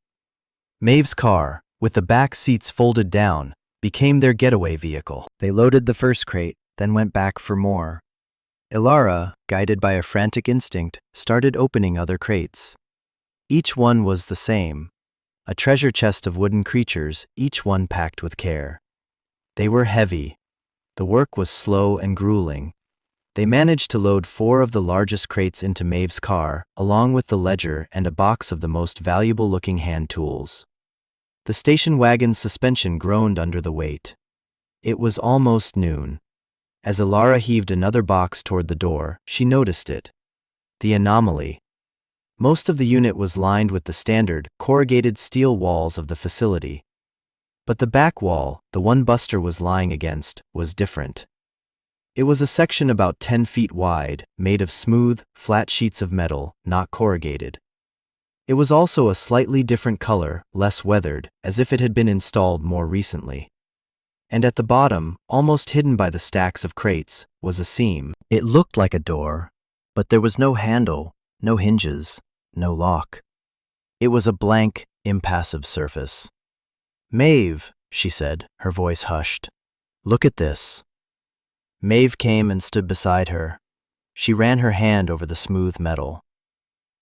Maeve's car, with the back seats folded down, became their getaway vehicle. They loaded the first crate, then went back for more. Ilara, guided by a frantic instinct, started opening other crates. Each one was the same, a treasure chest of wooden creatures, each one packed with care. They were heavy. The work was slow and grueling. They managed to load 4 of the largest crates into Maeve's car, along with the ledger and a box of the most valuable-looking hand tools. The station wagon's suspension groaned under the weight. It was almost noon. As Ilara heaved another box toward the door, she noticed it. The anomaly. Most of the unit was lined with the standard, corrugated steel walls of the facility. But the back wall, the one Buster was lying against, was different. It was a section about 10 feet wide, made of smooth, flat sheets of metal, not corrugated. It was also a slightly different color, less weathered, as if it had been installed more recently. And at the bottom, almost hidden by the stacks of crates, was a seam. It looked like a door, but there was no handle, no hinges, no lock. It was a blank, impassive surface. "Maeve," she said, her voice hushed. "Look at this." Maeve came and stood beside her. She ran her hand over the smooth metal.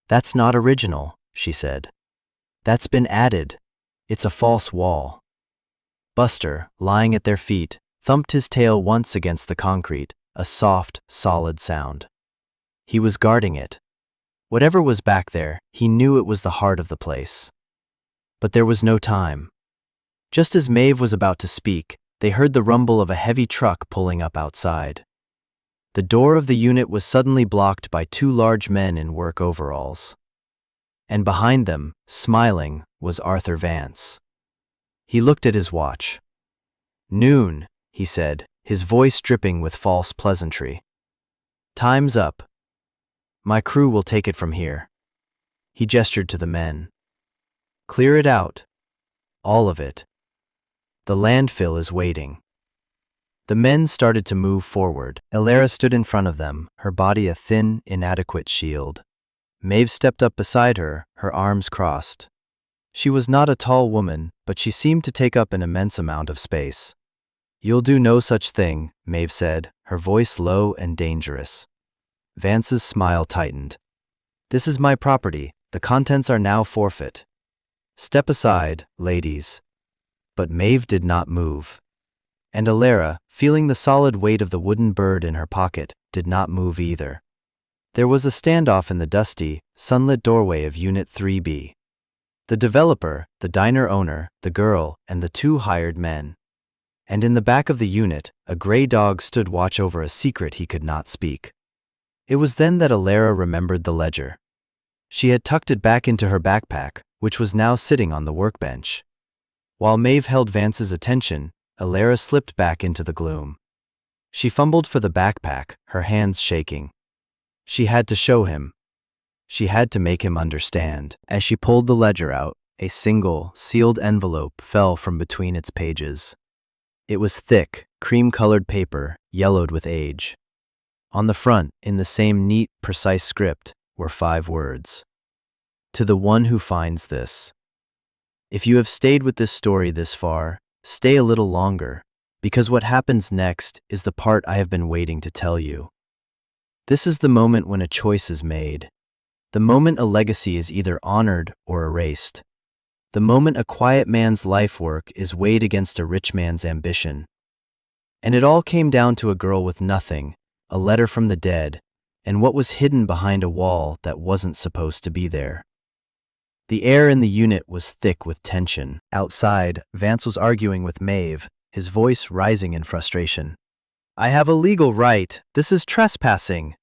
"That's not original," she said. "That's been added. It's a false wall." Buster, lying at their feet, thumped his tail once against the concrete, a soft, solid sound. He was guarding it. Whatever was back there, he knew it was the heart of the place. But there was no time. Just as Maeve was about to speak, they heard the rumble of a heavy truck pulling up outside. The door of the unit was suddenly blocked by 2 large men in work overalls. And behind them, smiling, was Arthur Vance. He looked at his watch. "Noon," he said, his voice dripping with false pleasantry. "Time's up. My crew will take it from here." He gestured to the men. "Clear it out. All of it. The landfill is waiting." The men started to move forward. Ilara stood in front of them, her body a thin, inadequate shield. Maeve stepped up beside her, her arms crossed. She was not a tall woman, but she seemed to take up an immense amount of space. "You'll do no such thing," Maeve said, her voice low and dangerous. Vance's smile tightened. "This is my property. The contents are now forfeit. Step aside, ladies." But Maeve did not move. And Alara, feeling the solid weight of the wooden bird in her pocket, did not move either. There was a standoff in the dusty, sunlit doorway of Unit 3B. The developer, the diner owner, the girl, and the two hired men. And in the back of the unit, a gray dog stood watch over a secret he could not speak. It was then that Alara remembered the ledger. She had tucked it back into her backpack, which was now sitting on the workbench. While Maeve held Vance's attention, Alara slipped back into the gloom. She fumbled for the backpack, her hands shaking. She had to show him. She had to make him understand. As she pulled the ledger out, a single, sealed envelope fell from between its pages. It was thick, cream-colored paper, yellowed with age. On the front, in the same neat, precise script, were 5 words. "To the one who finds this. If you have stayed with this story this far, stay a little longer, because what happens next is the part I have been waiting to tell you. This is the moment when a choice is made. The moment a legacy is either honored or erased. The moment a quiet man's life work is weighed against a rich man's ambition. And it all came down to a girl with nothing, a letter from the dead, and what was hidden behind a wall that wasn't supposed to be there." The air in the unit was thick with tension. Outside, Vance was arguing with Maeve, his voice rising in frustration. "I have a legal right. This is trespassing."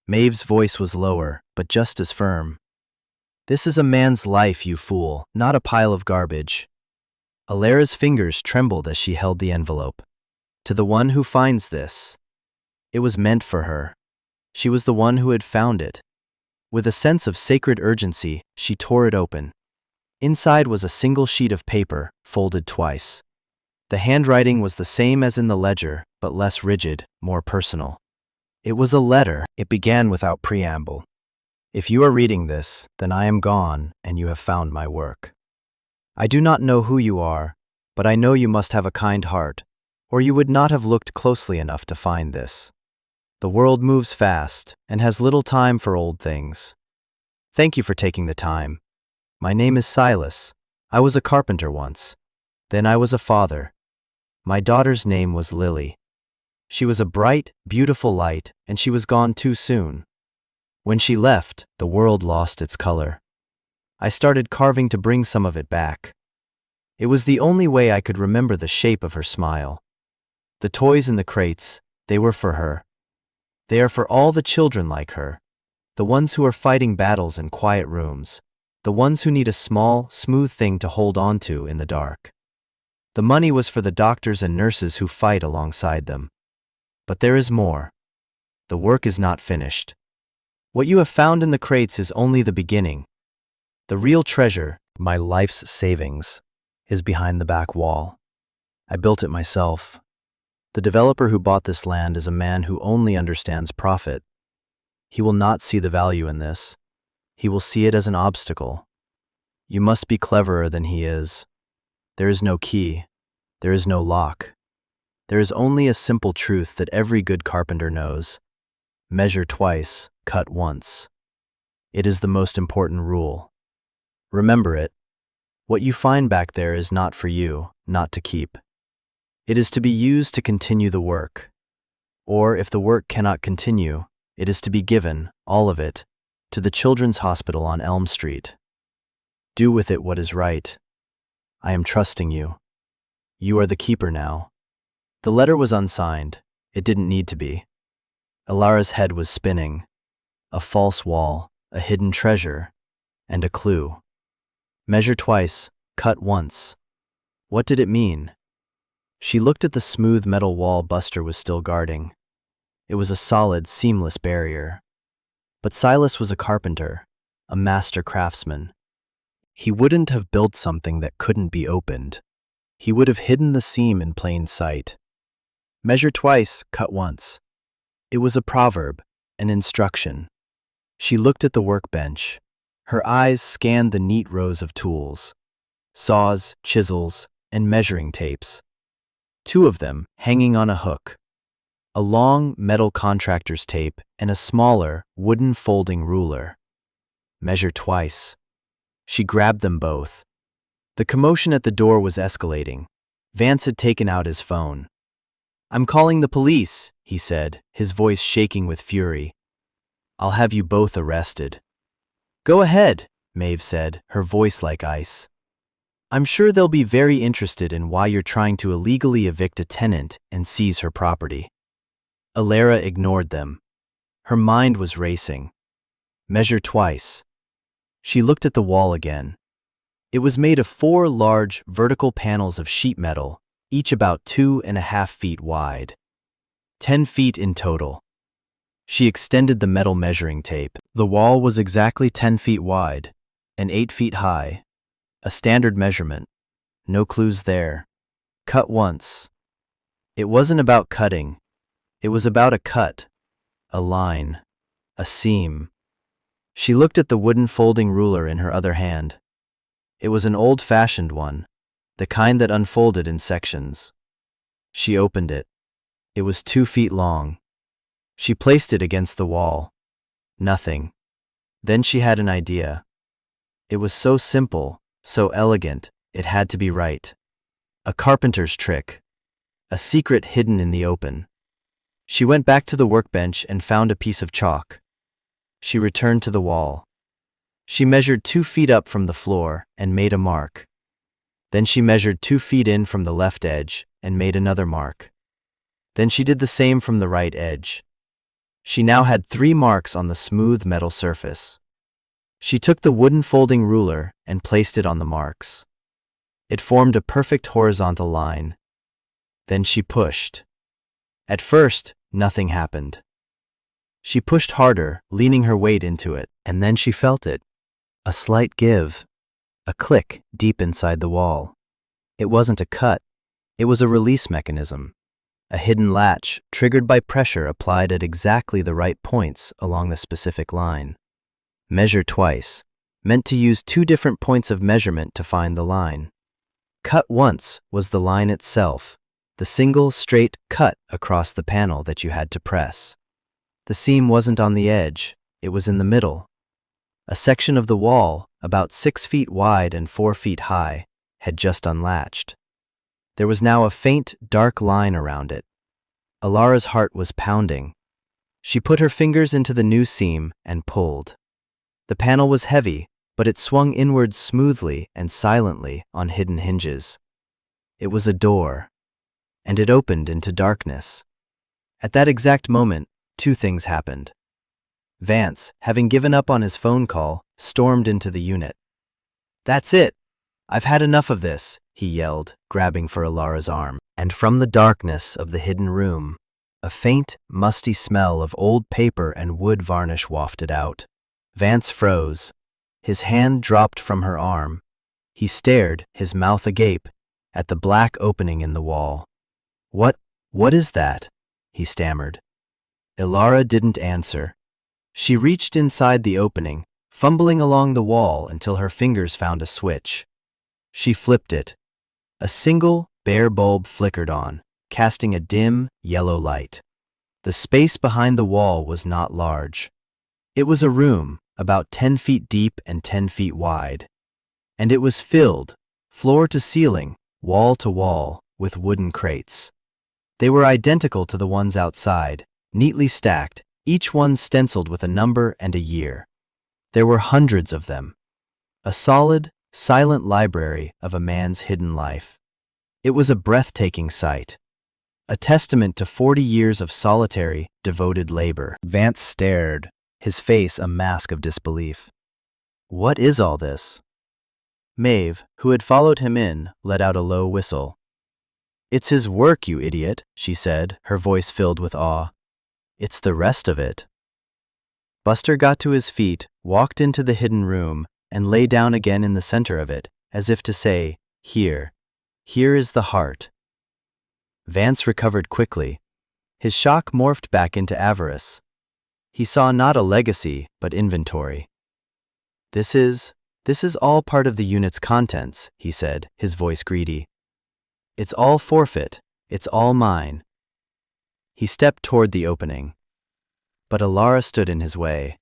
Maeve's voice was lower, but just as firm. "This is a man's life, you fool, not a pile of garbage." Alara's fingers trembled as she held the envelope. "To the one who finds this." It was meant for her. She was the one who had found it. With a sense of sacred urgency, she tore it open. Inside was a single sheet of paper, folded twice. The handwriting was the same as in the ledger, but less rigid, more personal. It was a letter. It began without preamble. "If you are reading this, then I am gone, and you have found my work. I do not know who you are, but I know you must have a kind heart, or you would not have looked closely enough to find this. The world moves fast, and has little time for old things. Thank you for taking the time. My name is Silas. I was a carpenter once. Then I was a father. My daughter's name was Lily. She was a bright, beautiful light, and she was gone too soon. When she left, the world lost its color. I started carving to bring some of it back. It was the only way I could remember the shape of her smile. The toys in the crates, they were for her. They are for all the children like her, the ones who are fighting battles in quiet rooms, the ones who need a small, smooth thing to hold on to in the dark. The money was for the doctors and nurses who fight alongside them. But there is more. The work is not finished. What you have found in the crates is only the beginning. The real treasure, my life's savings, is behind the back wall. I built it myself. The developer who bought this land is a man who only understands profit. He will not see the value in this. He will see it as an obstacle. You must be cleverer than he is. There is no key. There is no lock. There is only a simple truth that every good carpenter knows. Measure twice, cut once. It is the most important rule. Remember it. What you find back there is not for you, not to keep. It is to be used to continue the work. Or if the work cannot continue, it is to be given, all of it, to the Children's Hospital on Elm Street. Do with it what is right. I am trusting you. You are the keeper now. The letter was unsigned. It didn't need to be. Alara's head was spinning. A false wall, a hidden treasure, and a clue. Measure twice, cut once. What did it mean? She looked at the smooth metal wall Buster was still guarding. It was a solid, seamless barrier. But Silas was a carpenter, a master craftsman. He wouldn't have built something that couldn't be opened. He would have hidden the seam in plain sight. Measure twice, cut once. It was a proverb, an instruction. She looked at the workbench. Her eyes scanned the neat rows of tools. saws, chisels, and measuring tapes. 2 of them hanging on a hook. A long metal contractor's tape and a smaller wooden folding ruler. Measure twice. She grabbed them both. The commotion at the door was escalating. Vance had taken out his phone. "I'm calling the police," he said, his voice shaking with fury. "I'll have you both arrested." "Go ahead," Maeve said, her voice like ice. "I'm sure they'll be very interested in why you're trying to illegally evict a tenant and seize her property." Alara ignored them. Her mind was racing. Measure twice. She looked at the wall again. It was made of 4 large vertical panels of sheet metal, each about 2.5 feet wide. 10 feet in total. She extended the metal measuring tape. The wall was exactly 10 feet wide and 8 feet high. A standard measurement. No clues there. Cut once. It wasn't about cutting. It was about a cut, a line, a seam. She looked at the wooden folding ruler in her other hand. It was an old-fashioned one, the kind that unfolded in sections. She opened it. It was 2 feet long. She placed it against the wall. Nothing. Then she had an idea. It was so simple, so elegant, it had to be right. A carpenter's trick. A secret hidden in the open. She went back to the workbench and found a piece of chalk. She returned to the wall. She measured 2 feet up from the floor and made a mark. Then she measured 2 feet in from the left edge and made another mark. Then she did the same from the right edge. She now had 3 marks on the smooth metal surface. She took the wooden folding ruler and placed it on the marks. It formed a perfect horizontal line. Then she pushed. At first, nothing happened. She pushed harder, leaning her weight into it, and then she felt it. A slight give. A click deep inside the wall. It wasn't a cut. It was a release mechanism. A hidden latch triggered by pressure applied at exactly the right points along the specific line. Measure twice, meant to use 2 different points of measurement to find the line. Cut once was the line itself, the single straight cut across the panel that you had to press. The seam wasn't on the edge, it was in the middle. A section of the wall, about 6 feet wide and 4 feet high, had just unlatched. There was now a faint, dark line around it. Alara's heart was pounding. She put her fingers into the new seam and pulled. The panel was heavy, but it swung inwards smoothly and silently on hidden hinges. It was a door, and it opened into darkness. At that exact moment, 2 things happened. Vance, having given up on his phone call, stormed into the unit. "That's it! I've had enough of this," he yelled, grabbing for Alara's arm. And from the darkness of the hidden room, a faint, musty smell of old paper and wood varnish wafted out. Vance froze. His hand dropped from her arm. He stared, his mouth agape, at the black opening in the wall. What is that?" he stammered. Alara didn't answer. She reached inside the opening, fumbling along the wall until her fingers found a switch. She flipped it. A single, bare bulb flickered on, casting a dim, yellow light. The space behind the wall was not large. It was a room, about 10 feet deep and 10 feet wide. And it was filled, floor to ceiling, wall to wall, with wooden crates. They were identical to the ones outside, neatly stacked, each one stenciled with a number and a year. There were hundreds of them. A solid, silent library of a man's hidden life. It was a breathtaking sight. A testament to 40 years of solitary, devoted labor. Vance stared, his face a mask of disbelief. "What is all this?" Maeve, who had followed him in, let out a low whistle. "It's his work, you idiot," she said, her voice filled with awe. "It's the rest of it." Buster got to his feet, walked into the hidden room, and lay down again in the center of it, as if to say, Here is the heart." Vance recovered quickly. His shock morphed back into avarice. He saw not a legacy, but inventory. "This is This is all part of the unit's contents, he said, his voice greedy. It's all forfeit. It's all mine. He stepped toward the opening. But Alara stood in his way.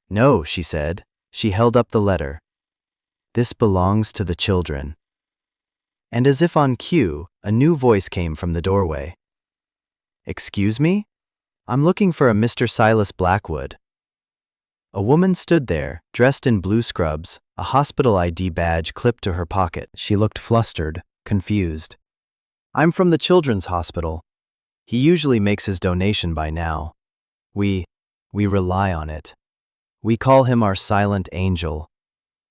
No, she said. She held up the letter. This belongs to the children. And as if on cue, a new voice came from the doorway. Excuse me? I'm looking for a Mr. Silas Blackwood. A woman stood there, dressed in blue scrubs, a hospital ID badge clipped to her pocket. She looked flustered, confused. I'm from the Children's Hospital. He usually makes his donation by now. We rely on it. We call him our silent angel.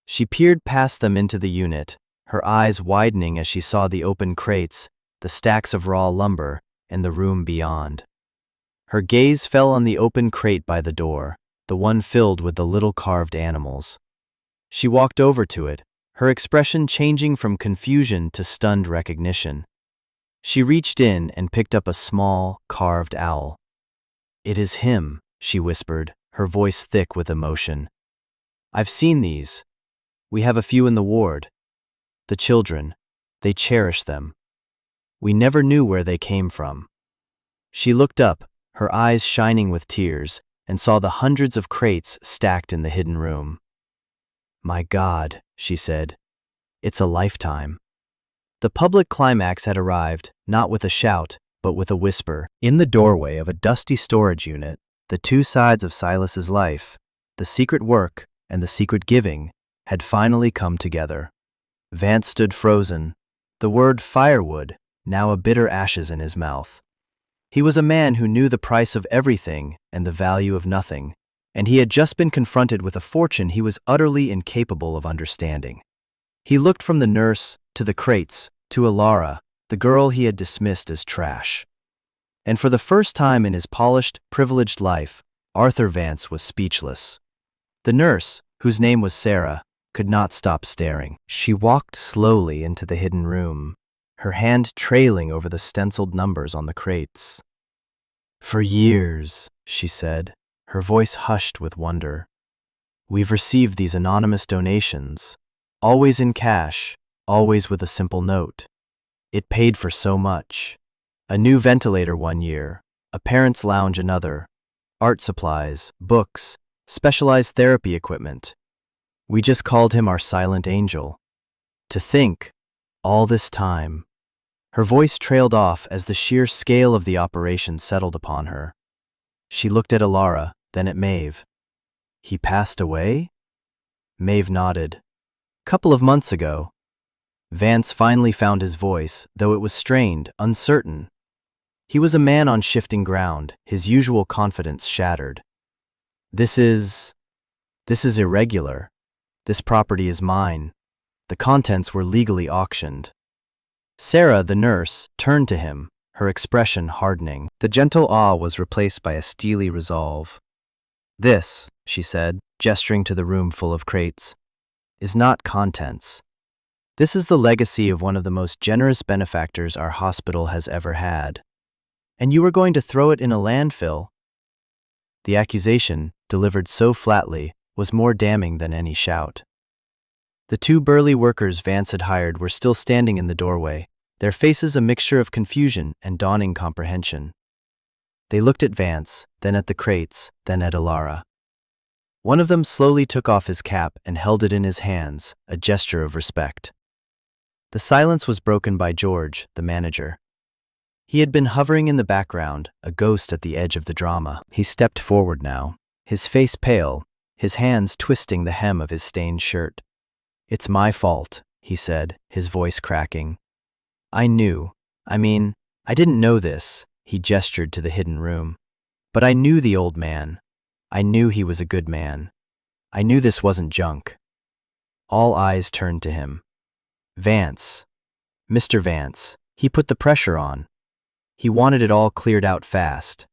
She peered past them into the unit, her eyes widening as she saw the open crates, the stacks of raw lumber, and the room beyond. Her gaze fell on the open crate by the door, the one filled with the little carved animals. She walked over to it, her expression changing from confusion to stunned recognition. She reached in and picked up a small, carved owl. It is him, she whispered, her voice thick with emotion. I've seen these. We have a few in the ward. The children, they cherish them. We never knew where they came from. She looked up, her eyes shining with tears, and saw the hundreds of crates stacked in the hidden room. My God, she said, it's a lifetime. The public climax had arrived, not with a shout, but with a whisper. In the doorway of a dusty storage unit, the two sides of Silas's life, the secret work and the secret giving, had finally come together. Vance stood frozen, the word firewood now a bitter ashes in his mouth. He was a man who knew the price of everything and the value of nothing, and he had just been confronted with a fortune he was utterly incapable of understanding. He looked from the nurse to the crates to Alara, the girl he had dismissed as trash. And for the first time in his polished, privileged life, Arthur Vance was speechless. The nurse, whose name was Sarah, could not stop staring. She walked slowly into the hidden room, her hand trailing over the stenciled numbers on the crates. For years, she said, her voice hushed with wonder, we've received these anonymous donations, always in cash, always with a simple note. It paid for so much. A new ventilator one year, a parent's lounge another, art supplies, books, specialized therapy equipment. We just called him our silent angel. To think, all this time. Her voice trailed off as the sheer scale of the operation settled upon her. She looked at Alara, then at Maeve. He passed away? Maeve nodded. Couple of months ago. Vance finally found his voice, though it was strained, uncertain. He was a man on shifting ground, his usual confidence shattered. This is irregular. This property is mine. The contents were legally auctioned. Sarah, the nurse, turned to him, her expression hardening. The gentle awe was replaced by a steely resolve. This, she said, gesturing to the room full of crates, is not contents. This is the legacy of one of the most generous benefactors our hospital has ever had. And you were going to throw it in a landfill? The accusation, delivered so flatly, was more damning than any shout. The two burly workers Vance had hired were still standing in the doorway, their faces a mixture of confusion and dawning comprehension. They looked at Vance, then at the crates, then at Alara. One of them slowly took off his cap and held it in his hands, a gesture of respect. The silence was broken by George, the manager. He had been hovering in the background, a ghost at the edge of the drama. He stepped forward now, his face pale, his hands twisting the hem of his stained shirt. It's my fault, he said, his voice cracking. I didn't know this, he gestured to the hidden room. But I knew the old man. I knew he was a good man. I knew this wasn't junk. All eyes turned to him. Vance. Mr. Vance. He put the pressure on. He wanted it all cleared out fast.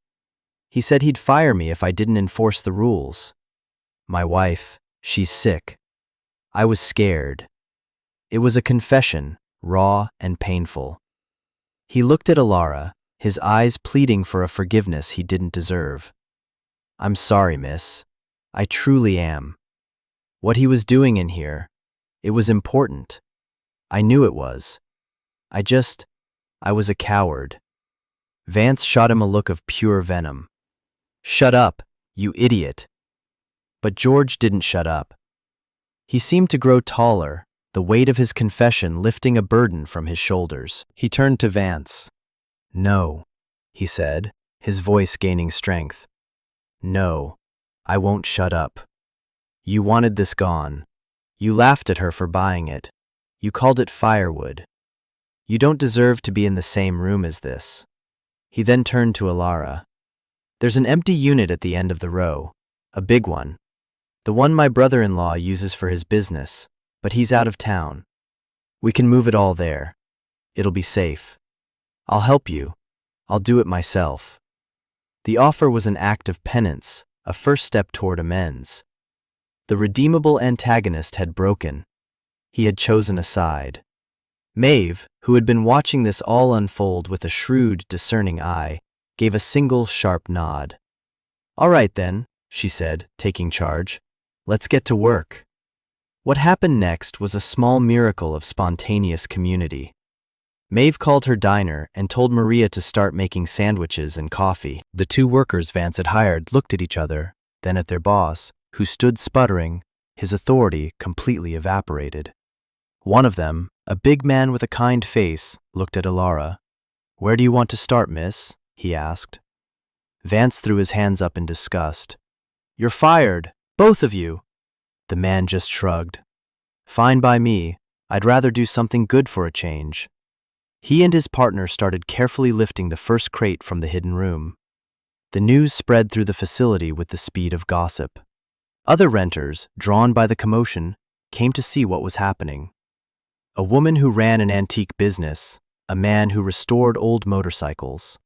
He said he'd fire me if I didn't enforce the rules. My wife, she's sick. I was scared. It was a confession, raw and painful. He looked at Alara, his eyes pleading for a forgiveness he didn't deserve. I'm sorry, miss. I truly am. What he was doing in here, it was important. I knew it was. I was a coward. Vance shot him a look of pure venom. Shut up, you idiot. But George didn't shut up. He seemed to grow taller, the weight of his confession lifting a burden from his shoulders. He turned to Vance. No, he said, his voice gaining strength. No, I won't shut up. You wanted this gone. You laughed at her for buying it. You called it firewood. You don't deserve to be in the same room as this. He then turned to Alara. There's an empty unit at the end of the row, a big one. The one my brother-in-law uses for his business, but he's out of town. We can move it all there. It'll be safe. I'll help you. I'll do it myself. The offer was an act of penance, a first step toward amends. The redeemable antagonist had broken. He had chosen a side. Maeve, who had been watching this all unfold with a shrewd, discerning eye, gave a single sharp nod. All right then, she said, taking charge. Let's get to work. What happened next was a small miracle of spontaneous community. Maeve called her diner and told Maria to start making sandwiches and coffee. The two workers Vance had hired looked at each other, then at their boss, who stood sputtering, his authority completely evaporated. One of them, a big man with a kind face, looked at Alara. Where do you want to start, miss? He asked. Vance threw his hands up in disgust. You're fired, both of you. The man just shrugged. Fine by me. I'd rather do something good for a change. He and his partner started carefully lifting the first crate from the hidden room. The news spread through the facility with the speed of gossip. Other renters, drawn by the commotion, came to see what was happening. A woman who ran an antique business, a man who restored old motorcycles.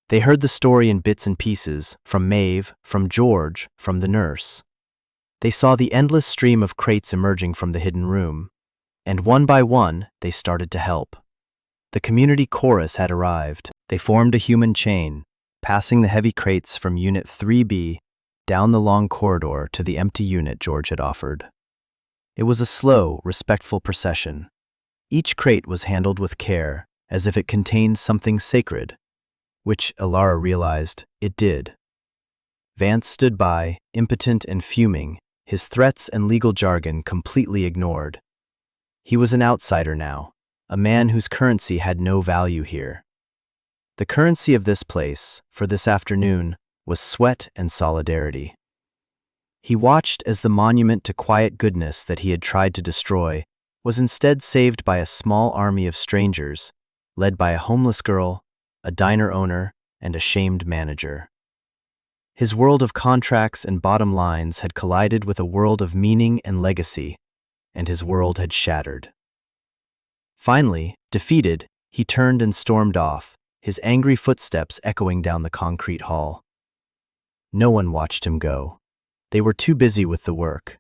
They heard the story in bits and pieces, from Maeve, from George, from the nurse. They saw the endless stream of crates emerging from the hidden room, and one by one, they started to help. The community chorus had arrived. They formed a human chain, passing the heavy crates from Unit 3B down the long corridor to the empty unit George had offered. It was a slow, respectful procession. Each crate was handled with care, as if it contained something sacred, which Alara realized it did. Vance stood by, impotent and fuming, his threats and legal jargon completely ignored. He was an outsider now, a man whose currency had no value here. The currency of this place, for this afternoon, was sweat and solidarity. He watched as the monument to quiet goodness that he had tried to destroy was instead saved by a small army of strangers, led by a homeless girl, a diner owner, and a shamed manager. His world of contracts and bottom lines had collided with a world of meaning and legacy, and his world had shattered. Finally, defeated, he turned and stormed off, his angry footsteps echoing down the concrete hall. No one watched him go. They were too busy with the work.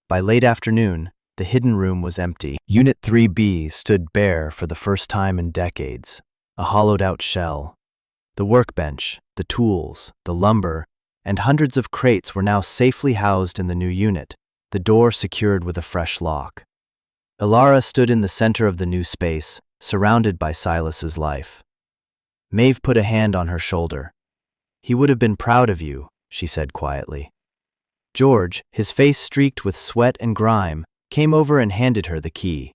By late afternoon, the hidden room was empty. Unit 3B stood bare for the first time in decades, a hollowed-out shell. The workbench, the tools, the lumber, and hundreds of crates were now safely housed in the new unit, the door secured with a fresh lock. Alara stood in the center of the new space, surrounded by Silas's life. Maeve put a hand on her shoulder. He would have been proud of you, she said quietly. George, his face streaked with sweat and grime, came over and handed her the key.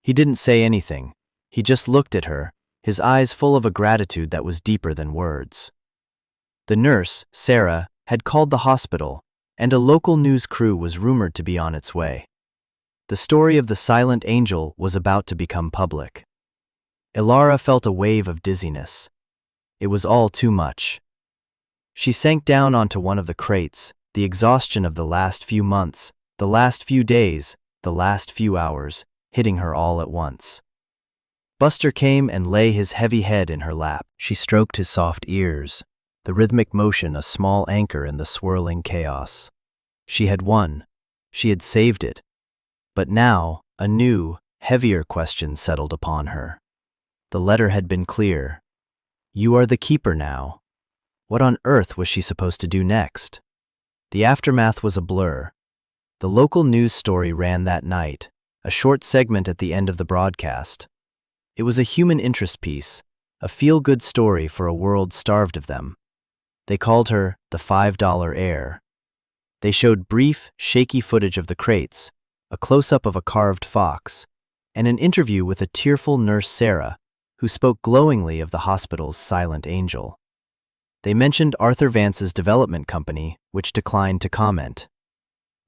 He didn't say anything. He just looked at her, his eyes full of a gratitude that was deeper than words. The nurse, Sarah, had called the hospital, and a local news crew was rumored to be on its way. The story of the silent angel was about to become public. Alara felt a wave of dizziness. It was all too much. She sank down onto one of the crates, the exhaustion of the last few months, the last few days, the last few hours, hitting her all at once. Buster came and lay his heavy head in her lap. She stroked his soft ears, the rhythmic motion a small anchor in the swirling chaos. She had won. She had saved it. But now, a new, heavier question settled upon her. The letter had been clear. You are the keeper now. What on earth was she supposed to do next? The aftermath was a blur. The local news story ran that night, a short segment at the end of the broadcast. It was a human interest piece, a feel-good story for a world starved of them. They called her the $5 heir. They showed brief, shaky footage of the crates, a close-up of a carved fox, and an interview with a tearful nurse Sarah, who spoke glowingly of the hospital's silent angel. They mentioned Arthur Vance's development company, which declined to comment.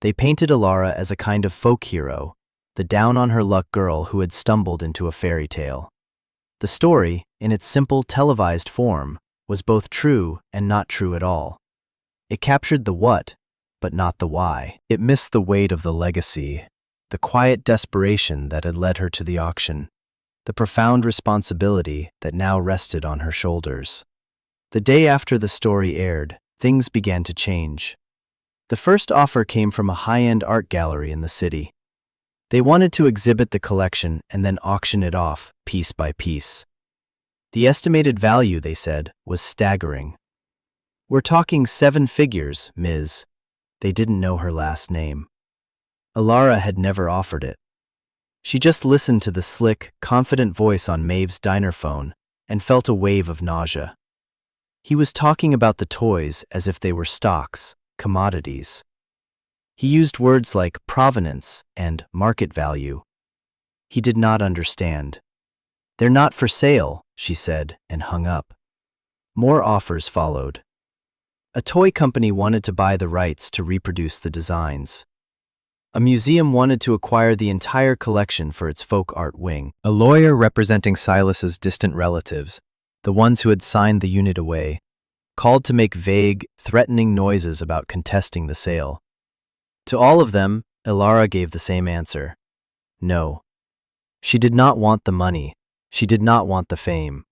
They painted Alara as a kind of folk hero, the down-on-her-luck girl who had stumbled into a fairy tale. The story, in its simple televised form, was both true and not true at all. It captured the what, but not the why. It missed the weight of the legacy, the quiet desperation that had led her to the auction, the profound responsibility that now rested on her shoulders. The day after the story aired, things began to change. The first offer came from a high-end art gallery in the city. They wanted to exhibit the collection and then auction it off, piece by piece. The estimated value, they said, was staggering. "We're talking 7 figures, Ms." They didn't know her last name. Alara had never offered it. She just listened to the slick, confident voice on Maeve's diner phone and felt a wave of nausea. He was talking about the toys as if they were stocks, commodities. He used words like provenance and market value. He did not understand. "They're not for sale," she said, and hung up. More offers followed. A toy company wanted to buy the rights to reproduce the designs. A museum wanted to acquire the entire collection for its folk art wing. A lawyer representing Silas's distant relatives, the ones who had signed the unit away, called to make vague, threatening noises about contesting the sale. To all of them, Alara gave the same answer. No. She did not want the money. She did not want the fame.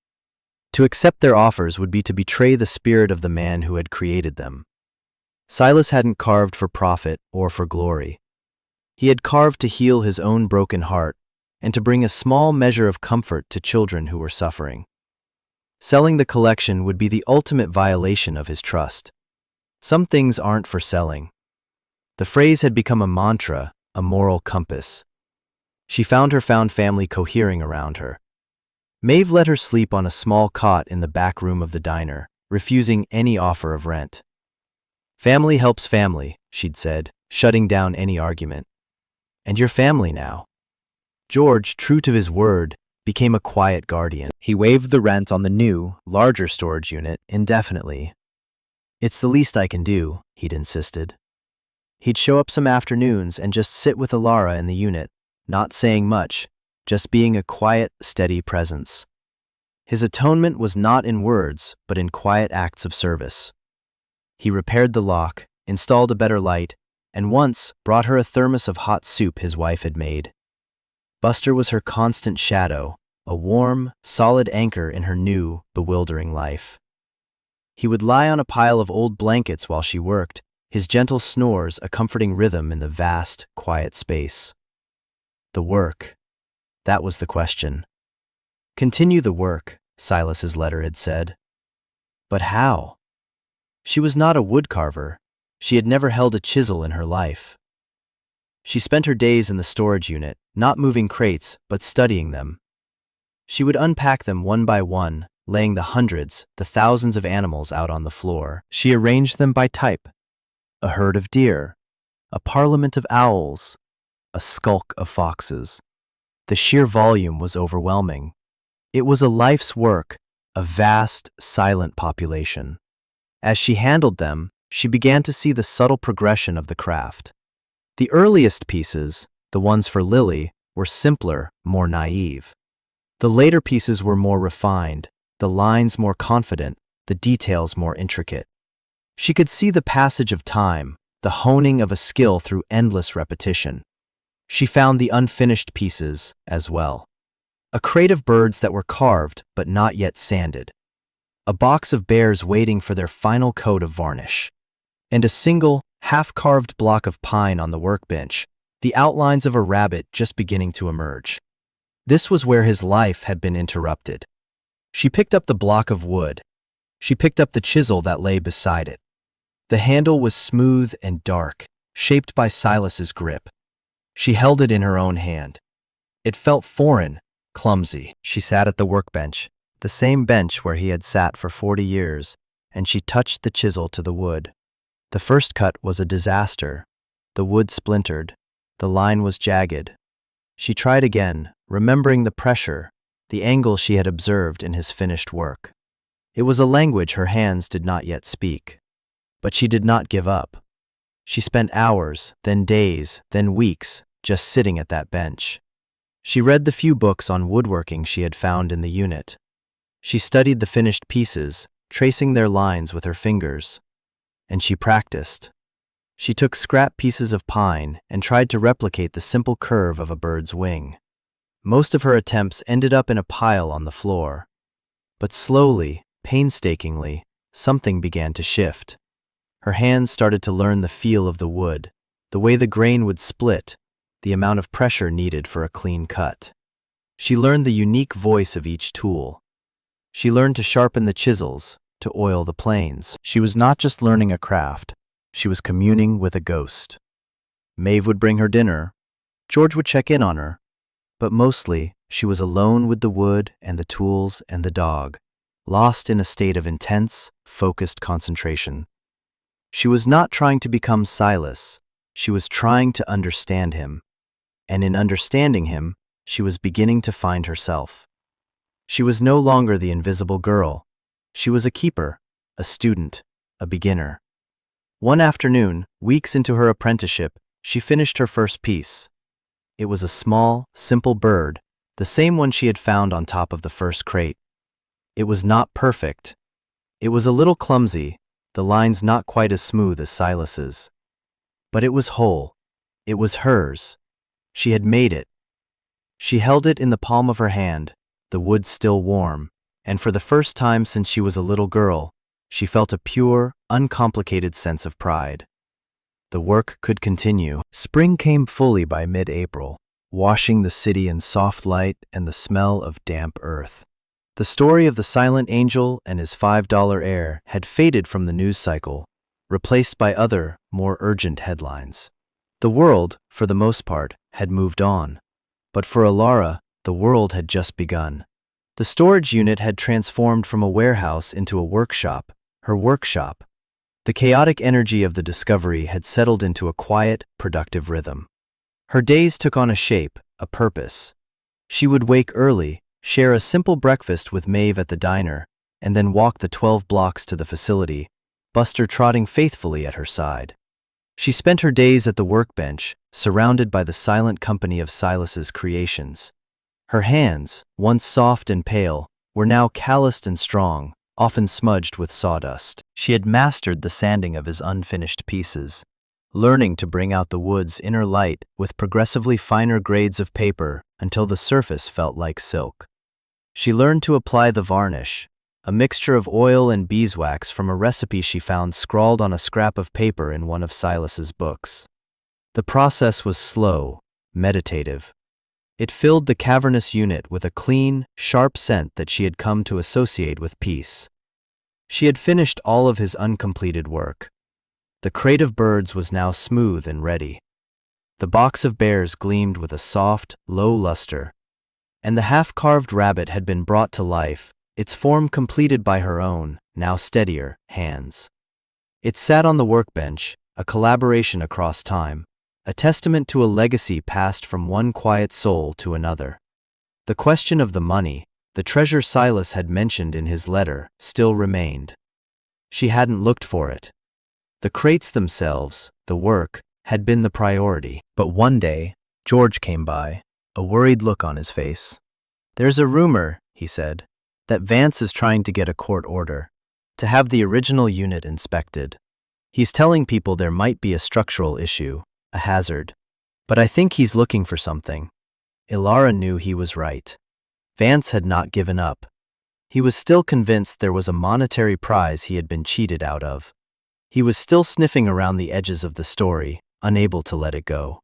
To accept their offers would be to betray the spirit of the man who had created them. Silas hadn't carved for profit or for glory. He had carved to heal his own broken heart and to bring a small measure of comfort to children who were suffering. Selling the collection would be the ultimate violation of his trust. Some things aren't for selling. The phrase had become a mantra, a moral compass. She found her found family cohering around her. Maeve let her sleep on a small cot in the back room of the diner, refusing any offer of rent. "Family helps family," she'd said, shutting down any argument. "And you're family now." George, true to his word, became a quiet guardian. He waived the rent on the new, larger storage unit indefinitely. "It's the least I can do," he'd insisted. He'd show up some afternoons and just sit with Alara in the unit, not saying much, just being a quiet, steady presence. His atonement was not in words, but in quiet acts of service. He repaired the lock, installed a better light, and once brought her a thermos of hot soup his wife had made. Buster was her constant shadow, a warm, solid anchor in her new, bewildering life. He would lie on a pile of old blankets while she worked, his gentle snores a comforting rhythm in the vast, quiet space. The work. That was the question. Continue the work, Silas's letter had said. But how? She was not a woodcarver. She had never held a chisel in her life. She spent her days in the storage unit, not moving crates, but studying them. She would unpack them one by one, laying the hundreds, the thousands of animals out on the floor. She arranged them by type. A herd of deer, a parliament of owls, a skulk of foxes. The sheer volume was overwhelming. It was a life's work, a vast, silent population. As she handled them, she began to see the subtle progression of the craft. The earliest pieces, the ones for Lily, were simpler, more naive. The later pieces were more refined, the lines more confident, the details more intricate. She could see the passage of time, the honing of a skill through endless repetition. She found the unfinished pieces as well. A crate of birds that were carved but not yet sanded. A box of bears waiting for their final coat of varnish. And a single, half-carved block of pine on the workbench, the outlines of a rabbit just beginning to emerge. This was where his life had been interrupted. She picked up the block of wood. She picked up the chisel that lay beside it. The handle was smooth and dark, shaped by Silas's grip. She held it in her own hand. It felt foreign, clumsy. She sat at the workbench, the same bench where he had sat for 40 years, and she touched the chisel to the wood. The first cut was a disaster. The wood splintered. The line was jagged. She tried again, remembering the pressure, the angle she had observed in his finished work. It was a language her hands did not yet speak. But she did not give up. She spent hours, then days, then weeks, just sitting at that bench. She read the few books on woodworking she had found in the unit. She studied the finished pieces, tracing their lines with her fingers. And she practiced. She took scrap pieces of pine and tried to replicate the simple curve of a bird's wing. Most of her attempts ended up in a pile on the floor. But slowly, painstakingly, something began to shift. Her hands started to learn the feel of the wood, the way the grain would split, the amount of pressure needed for a clean cut. She learned the unique voice of each tool. She learned to sharpen the chisels, to oil the planes. She was not just learning a craft, she was communing with a ghost. Maeve would bring her dinner. George would check in on her. But mostly, she was alone with the wood and the tools and the dog, lost in a state of intense, focused concentration. She was not trying to become Silas. She was trying to understand him. And in understanding him, she was beginning to find herself. She was no longer the invisible girl. She was a keeper, a student, a beginner. One afternoon, weeks into her apprenticeship, she finished her first piece. It was a small, simple bird, the same one she had found on top of the first crate. It was not perfect. It was a little clumsy, the lines not quite as smooth as Silas's. But it was whole. It was hers. She had made it. She held it in the palm of her hand, the wood still warm, and for the first time since she was a little girl, she felt a pure, uncomplicated sense of pride. The work could continue. Spring came fully by mid-April, washing the city in soft light and the smell of damp earth. The story of the silent angel and his $5 heir had faded from the news cycle, replaced by other, more urgent headlines. The world, for the most part, had moved on. But for Alara, the world had just begun. The storage unit had transformed from a warehouse into a workshop, her workshop. The chaotic energy of the discovery had settled into a quiet, productive rhythm. Her days took on a shape, a purpose. She would wake early, share a simple breakfast with Maeve at the diner, and then walk the 12 blocks to the facility, Buster trotting faithfully at her side. She spent her days at the workbench, surrounded by the silent company of Silas's creations. Her hands, once soft and pale, were now calloused and strong, often smudged with sawdust. She had mastered the sanding of his unfinished pieces, learning to bring out the wood's inner light with progressively finer grades of paper until the surface felt like silk. She learned to apply the varnish, a mixture of oil and beeswax from a recipe she found scrawled on a scrap of paper in one of Silas's books. The process was slow, meditative. It filled the cavernous unit with a clean, sharp scent that she had come to associate with peace. She had finished all of his uncompleted work. The crate of birds was now smooth and ready. The box of bears gleamed with a soft, low luster, and the half-carved rabbit had been brought to life, its form completed by her own, now steadier, hands. It sat on the workbench, a collaboration across time, a testament to a legacy passed from one quiet soul to another. The question of the money, the treasure Silas had mentioned in his letter, still remained. She hadn't looked for it. The crates themselves, the work, had been the priority. But one day, George came by, a worried look on his face. "There's a rumor," he said, "that Vance is trying to get a court order, to have the original unit inspected. He's telling people there might be a structural issue, a hazard. But I think he's looking for something." Ilara knew he was right. Vance had not given up. He was still convinced there was a monetary prize he had been cheated out of. He was still sniffing around the edges of the story, unable to let it go.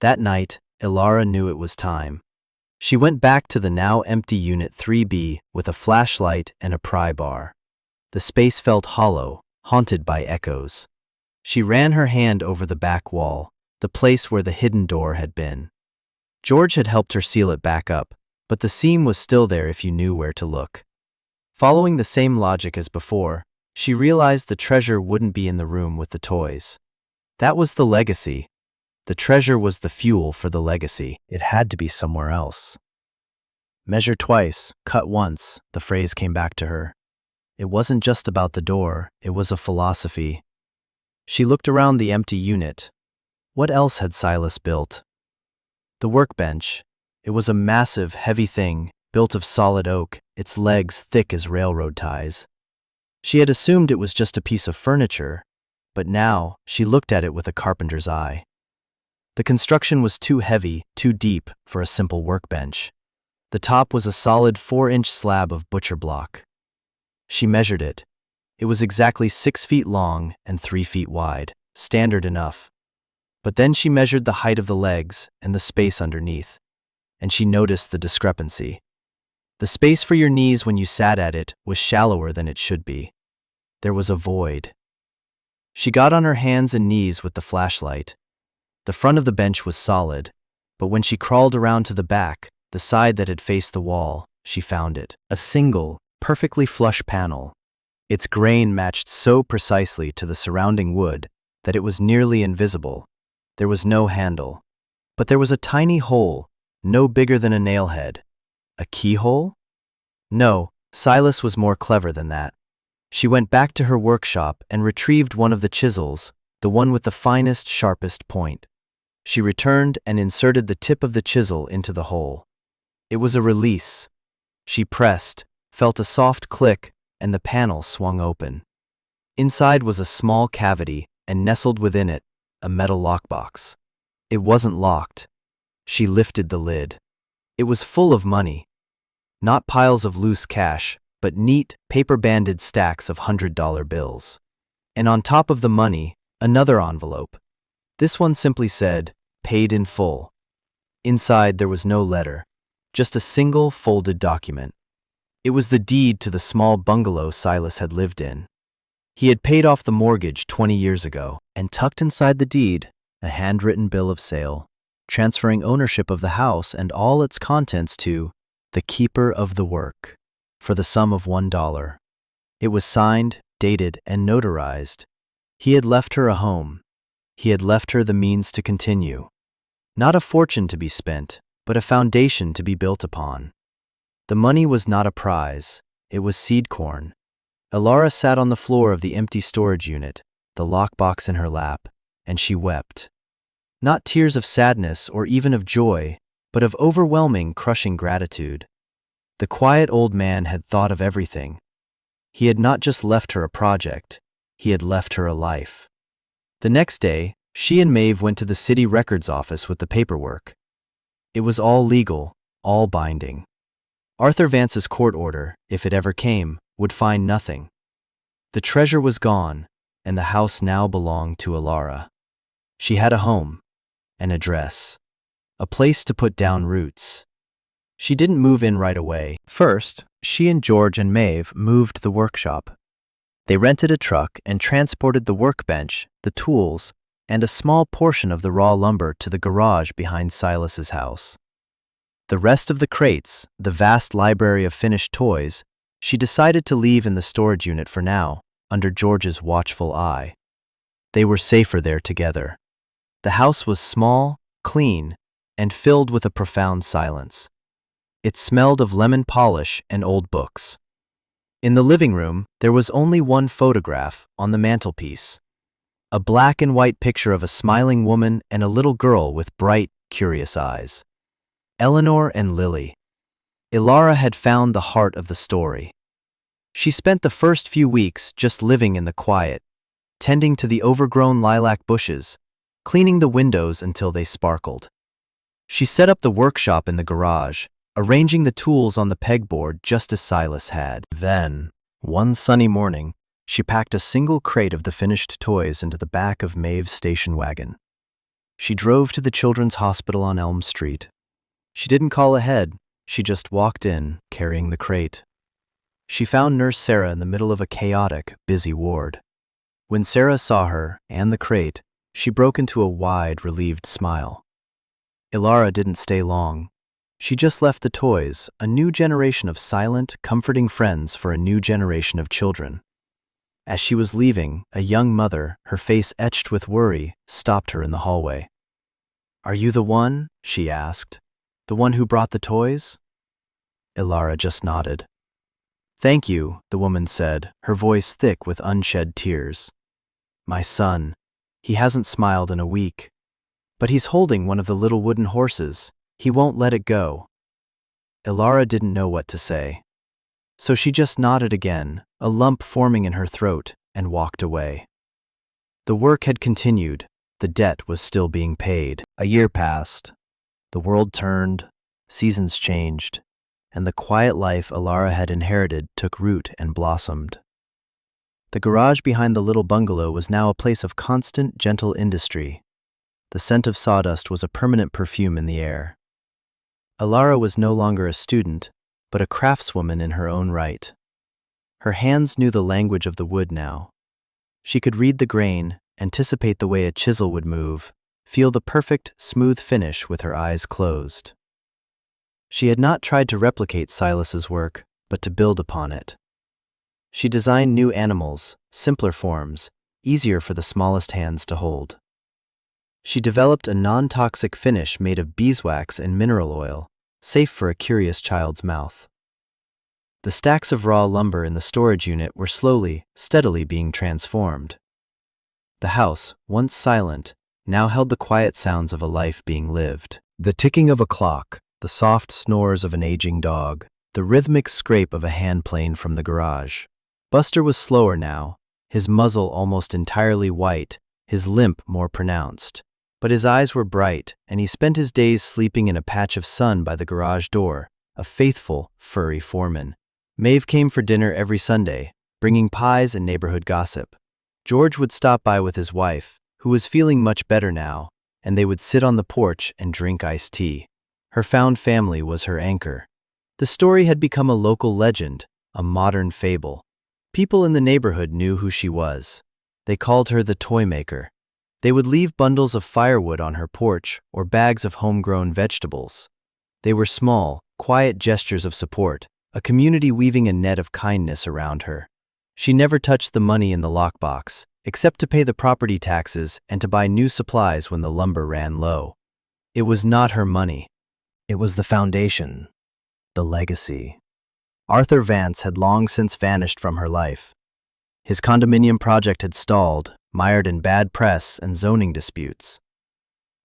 That night, Ilara knew it was time. She went back to the now empty Unit 3B with a flashlight and a pry bar. The space felt hollow, haunted by echoes. She ran her hand over the back wall, the place where the hidden door had been. George had helped her seal it back up, but the seam was still there if you knew where to look. Following the same logic as before, she realized the treasure wouldn't be in the room with the toys. That was the legacy. The treasure was the fuel for the legacy. It had to be somewhere else. Measure twice, cut once, the phrase came back to her. It wasn't just about the door, it was a philosophy. She looked around the empty unit. What else had Silas built? The workbench. It was a massive, heavy thing, built of solid oak, its legs thick as railroad ties. She had assumed it was just a piece of furniture, but now she looked at it with a carpenter's eye. The construction was too heavy, too deep for a simple workbench. The top was a solid 4-inch slab of butcher block. She measured it. It was exactly 6 feet long and 3 feet wide, standard enough. But then she measured the height of the legs and the space underneath, and she noticed the discrepancy. The space for your knees when you sat at it was shallower than it should be. There was a void. She got on her hands and knees with the flashlight. The front of the bench was solid, but when she crawled around to the back, the side that had faced the wall, she found it. A single, perfectly flush panel. Its grain matched so precisely to the surrounding wood that it was nearly invisible. There was no handle, but there was a tiny hole, no bigger than a nail head. A keyhole? No, Silas was more clever than that. She went back to her workshop and retrieved one of the chisels, the one with the finest, sharpest point. She returned and inserted the tip of the chisel into the hole. It was a release. She pressed, felt a soft click, and the panel swung open. Inside was a small cavity, and nestled within it, a metal lockbox. It wasn't locked. She lifted the lid. It was full of money. Not piles of loose cash, but neat, paper-banded stacks of $100 bills. And on top of the money, another envelope. This one simply said, "Paid in full." Inside there was no letter, just a single folded document. It was the deed to the small bungalow Silas had lived in. He had paid off the mortgage 20 years ago, and tucked inside the deed, a handwritten bill of sale, transferring ownership of the house and all its contents to the keeper of the work, for the sum of $1. It was signed, dated, and notarized. He had left her a home. He had left her the means to continue. Not a fortune to be spent, but a foundation to be built upon. The money was not a prize, it was seed corn. Elara sat on the floor of the empty storage unit, the lockbox in her lap, and she wept. Not tears of sadness or even of joy, but of overwhelming, crushing gratitude. The quiet old man had thought of everything. He had not just left her a project, he had left her a life. The next day, she and Maeve went to the city records office with the paperwork. It was all legal, all binding. Arthur Vance's court order, if it ever came, would find nothing. The treasure was gone, and the house now belonged to Elara. She had a home, an address, a place to put down roots. She didn't move in right away. First, she and George and Maeve moved the workshop. They rented a truck and transported the workbench, the tools, and a small portion of the raw lumber to the garage behind Silas's house. The rest of the crates, the vast library of finished toys, she decided to leave in the storage unit for now, under George's watchful eye. They were safer there together. The house was small, clean, and filled with a profound silence. It smelled of lemon polish and old books. In the living room, there was only one photograph on the mantelpiece. A black and white picture of a smiling woman and a little girl with bright, curious eyes. Eleanor and Lily. Elara had found the heart of the story. She spent the first few weeks just living in the quiet, tending to the overgrown lilac bushes, cleaning the windows until they sparkled. She set up the workshop in the garage, arranging the tools on the pegboard just as Silas had. Then, one sunny morning, she packed a single crate of the finished toys into the back of Maeve's station wagon. She drove to the Children's Hospital on Elm Street. She didn't call ahead, she just walked in, carrying the crate. She found Nurse Sarah in the middle of a chaotic, busy ward. When Sarah saw her and the crate, she broke into a wide, relieved smile. Ilara didn't stay long. She just left the toys, a new generation of silent, comforting friends for a new generation of children. As she was leaving, a young mother, her face etched with worry, stopped her in the hallway. "Are you the one?" she asked. "The one who brought the toys?" Ilara just nodded. "Thank you," the woman said, her voice thick with unshed tears. "My son. He hasn't smiled in a week. But he's holding one of the little wooden horses. He won't let it go." Ilara didn't know what to say. So she just nodded again, a lump forming in her throat, and walked away. The work had continued. The debt was still being paid. A year passed. The world turned, seasons changed, and the quiet life Ilara had inherited took root and blossomed. The garage behind the little bungalow was now a place of constant, gentle industry. The scent of sawdust was a permanent perfume in the air. Ilara was no longer a student, but a craftswoman in her own right. Her hands knew the language of the wood now. She could read the grain, anticipate the way a chisel would move, feel the perfect, smooth finish with her eyes closed. She had not tried to replicate Silas's work, but to build upon it. She designed new animals, simpler forms, easier for the smallest hands to hold. She developed a non-toxic finish made of beeswax and mineral oil, safe for a curious child's mouth. The stacks of raw lumber in the storage unit were slowly, steadily being transformed. The house, once silent, now held the quiet sounds of a life being lived. The ticking of a clock, the soft snores of an aging dog, the rhythmic scrape of a hand plane from the garage. Buster was slower now, his muzzle almost entirely white, his limp more pronounced. But his eyes were bright, and he spent his days sleeping in a patch of sun by the garage door, a faithful, furry foreman. Maeve came for dinner every Sunday, bringing pies and neighborhood gossip. George would stop by with his wife, who was feeling much better now, and they would sit on the porch and drink iced tea. Her found family was her anchor. The story had become a local legend, a modern fable. People in the neighborhood knew who she was. They called her the toy maker. They would leave bundles of firewood on her porch or bags of homegrown vegetables. They were small, quiet gestures of support, a community weaving a net of kindness around her. She never touched the money in the lockbox, except to pay the property taxes and to buy new supplies when the lumber ran low. It was not her money. It was the foundation, the legacy. Arthur Vance had long since vanished from her life. His condominium project had stalled, mired in bad press and zoning disputes.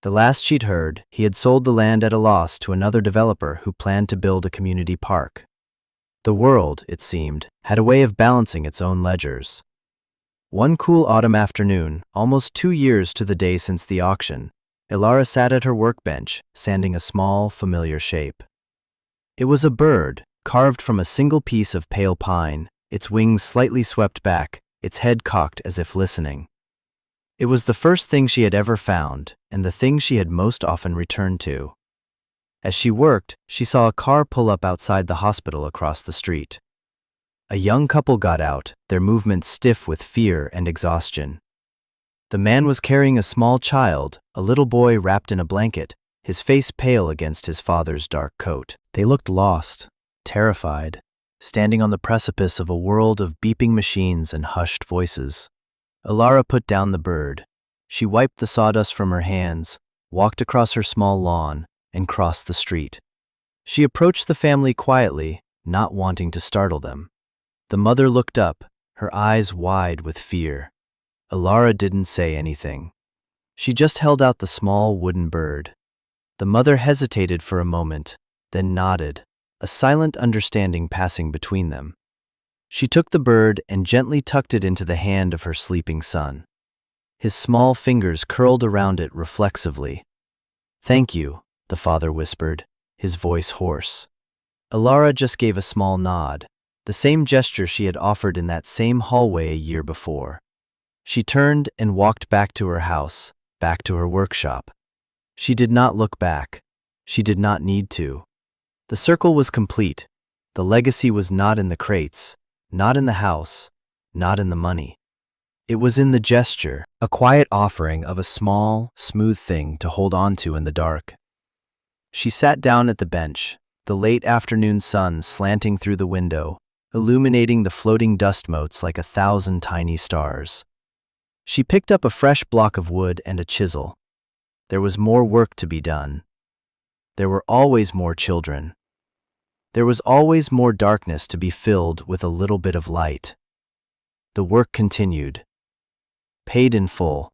The last she'd heard, he had sold the land at a loss to another developer who planned to build a community park. The world, it seemed, had a way of balancing its own ledgers. One cool autumn afternoon, almost 2 years to the day since the auction, Ilara sat at her workbench, sanding a small, familiar shape. It was a bird, carved from a single piece of pale pine, its wings slightly swept back, its head cocked as if listening. It was the first thing she had ever found, and the thing she had most often returned to. As she worked, she saw a car pull up outside the hospital across the street. A young couple got out, their movements stiff with fear and exhaustion. The man was carrying a small child, a little boy wrapped in a blanket, his face pale against his father's dark coat. They looked lost, terrified, standing on the precipice of a world of beeping machines and hushed voices. Ilara put down the bird. She wiped the sawdust from her hands, walked across her small lawn, and crossed the street. She approached the family quietly, not wanting to startle them. The mother looked up, her eyes wide with fear. Ilara didn't say anything. She just held out the small wooden bird. The mother hesitated for a moment, then nodded, a silent understanding passing between them. She took the bird and gently tucked it into the hand of her sleeping son. His small fingers curled around it reflexively. "Thank you," the father whispered, his voice hoarse. Ilara just gave a small nod, the same gesture she had offered in that same hallway a year before. She turned and walked back to her house, back to her workshop. She did not look back. She did not need to. The circle was complete. The legacy was not in the crates, not in the house, not in the money. It was in the gesture, a quiet offering of a small, smooth thing to hold on to in the dark. She sat down at the bench, the late afternoon sun slanting through the window, illuminating the floating dust motes like 1,000 tiny stars. She picked up a fresh block of wood and a chisel. There was more work to be done. There were always more children. There was always more darkness to be filled with a little bit of light. The work continued. Paid in full,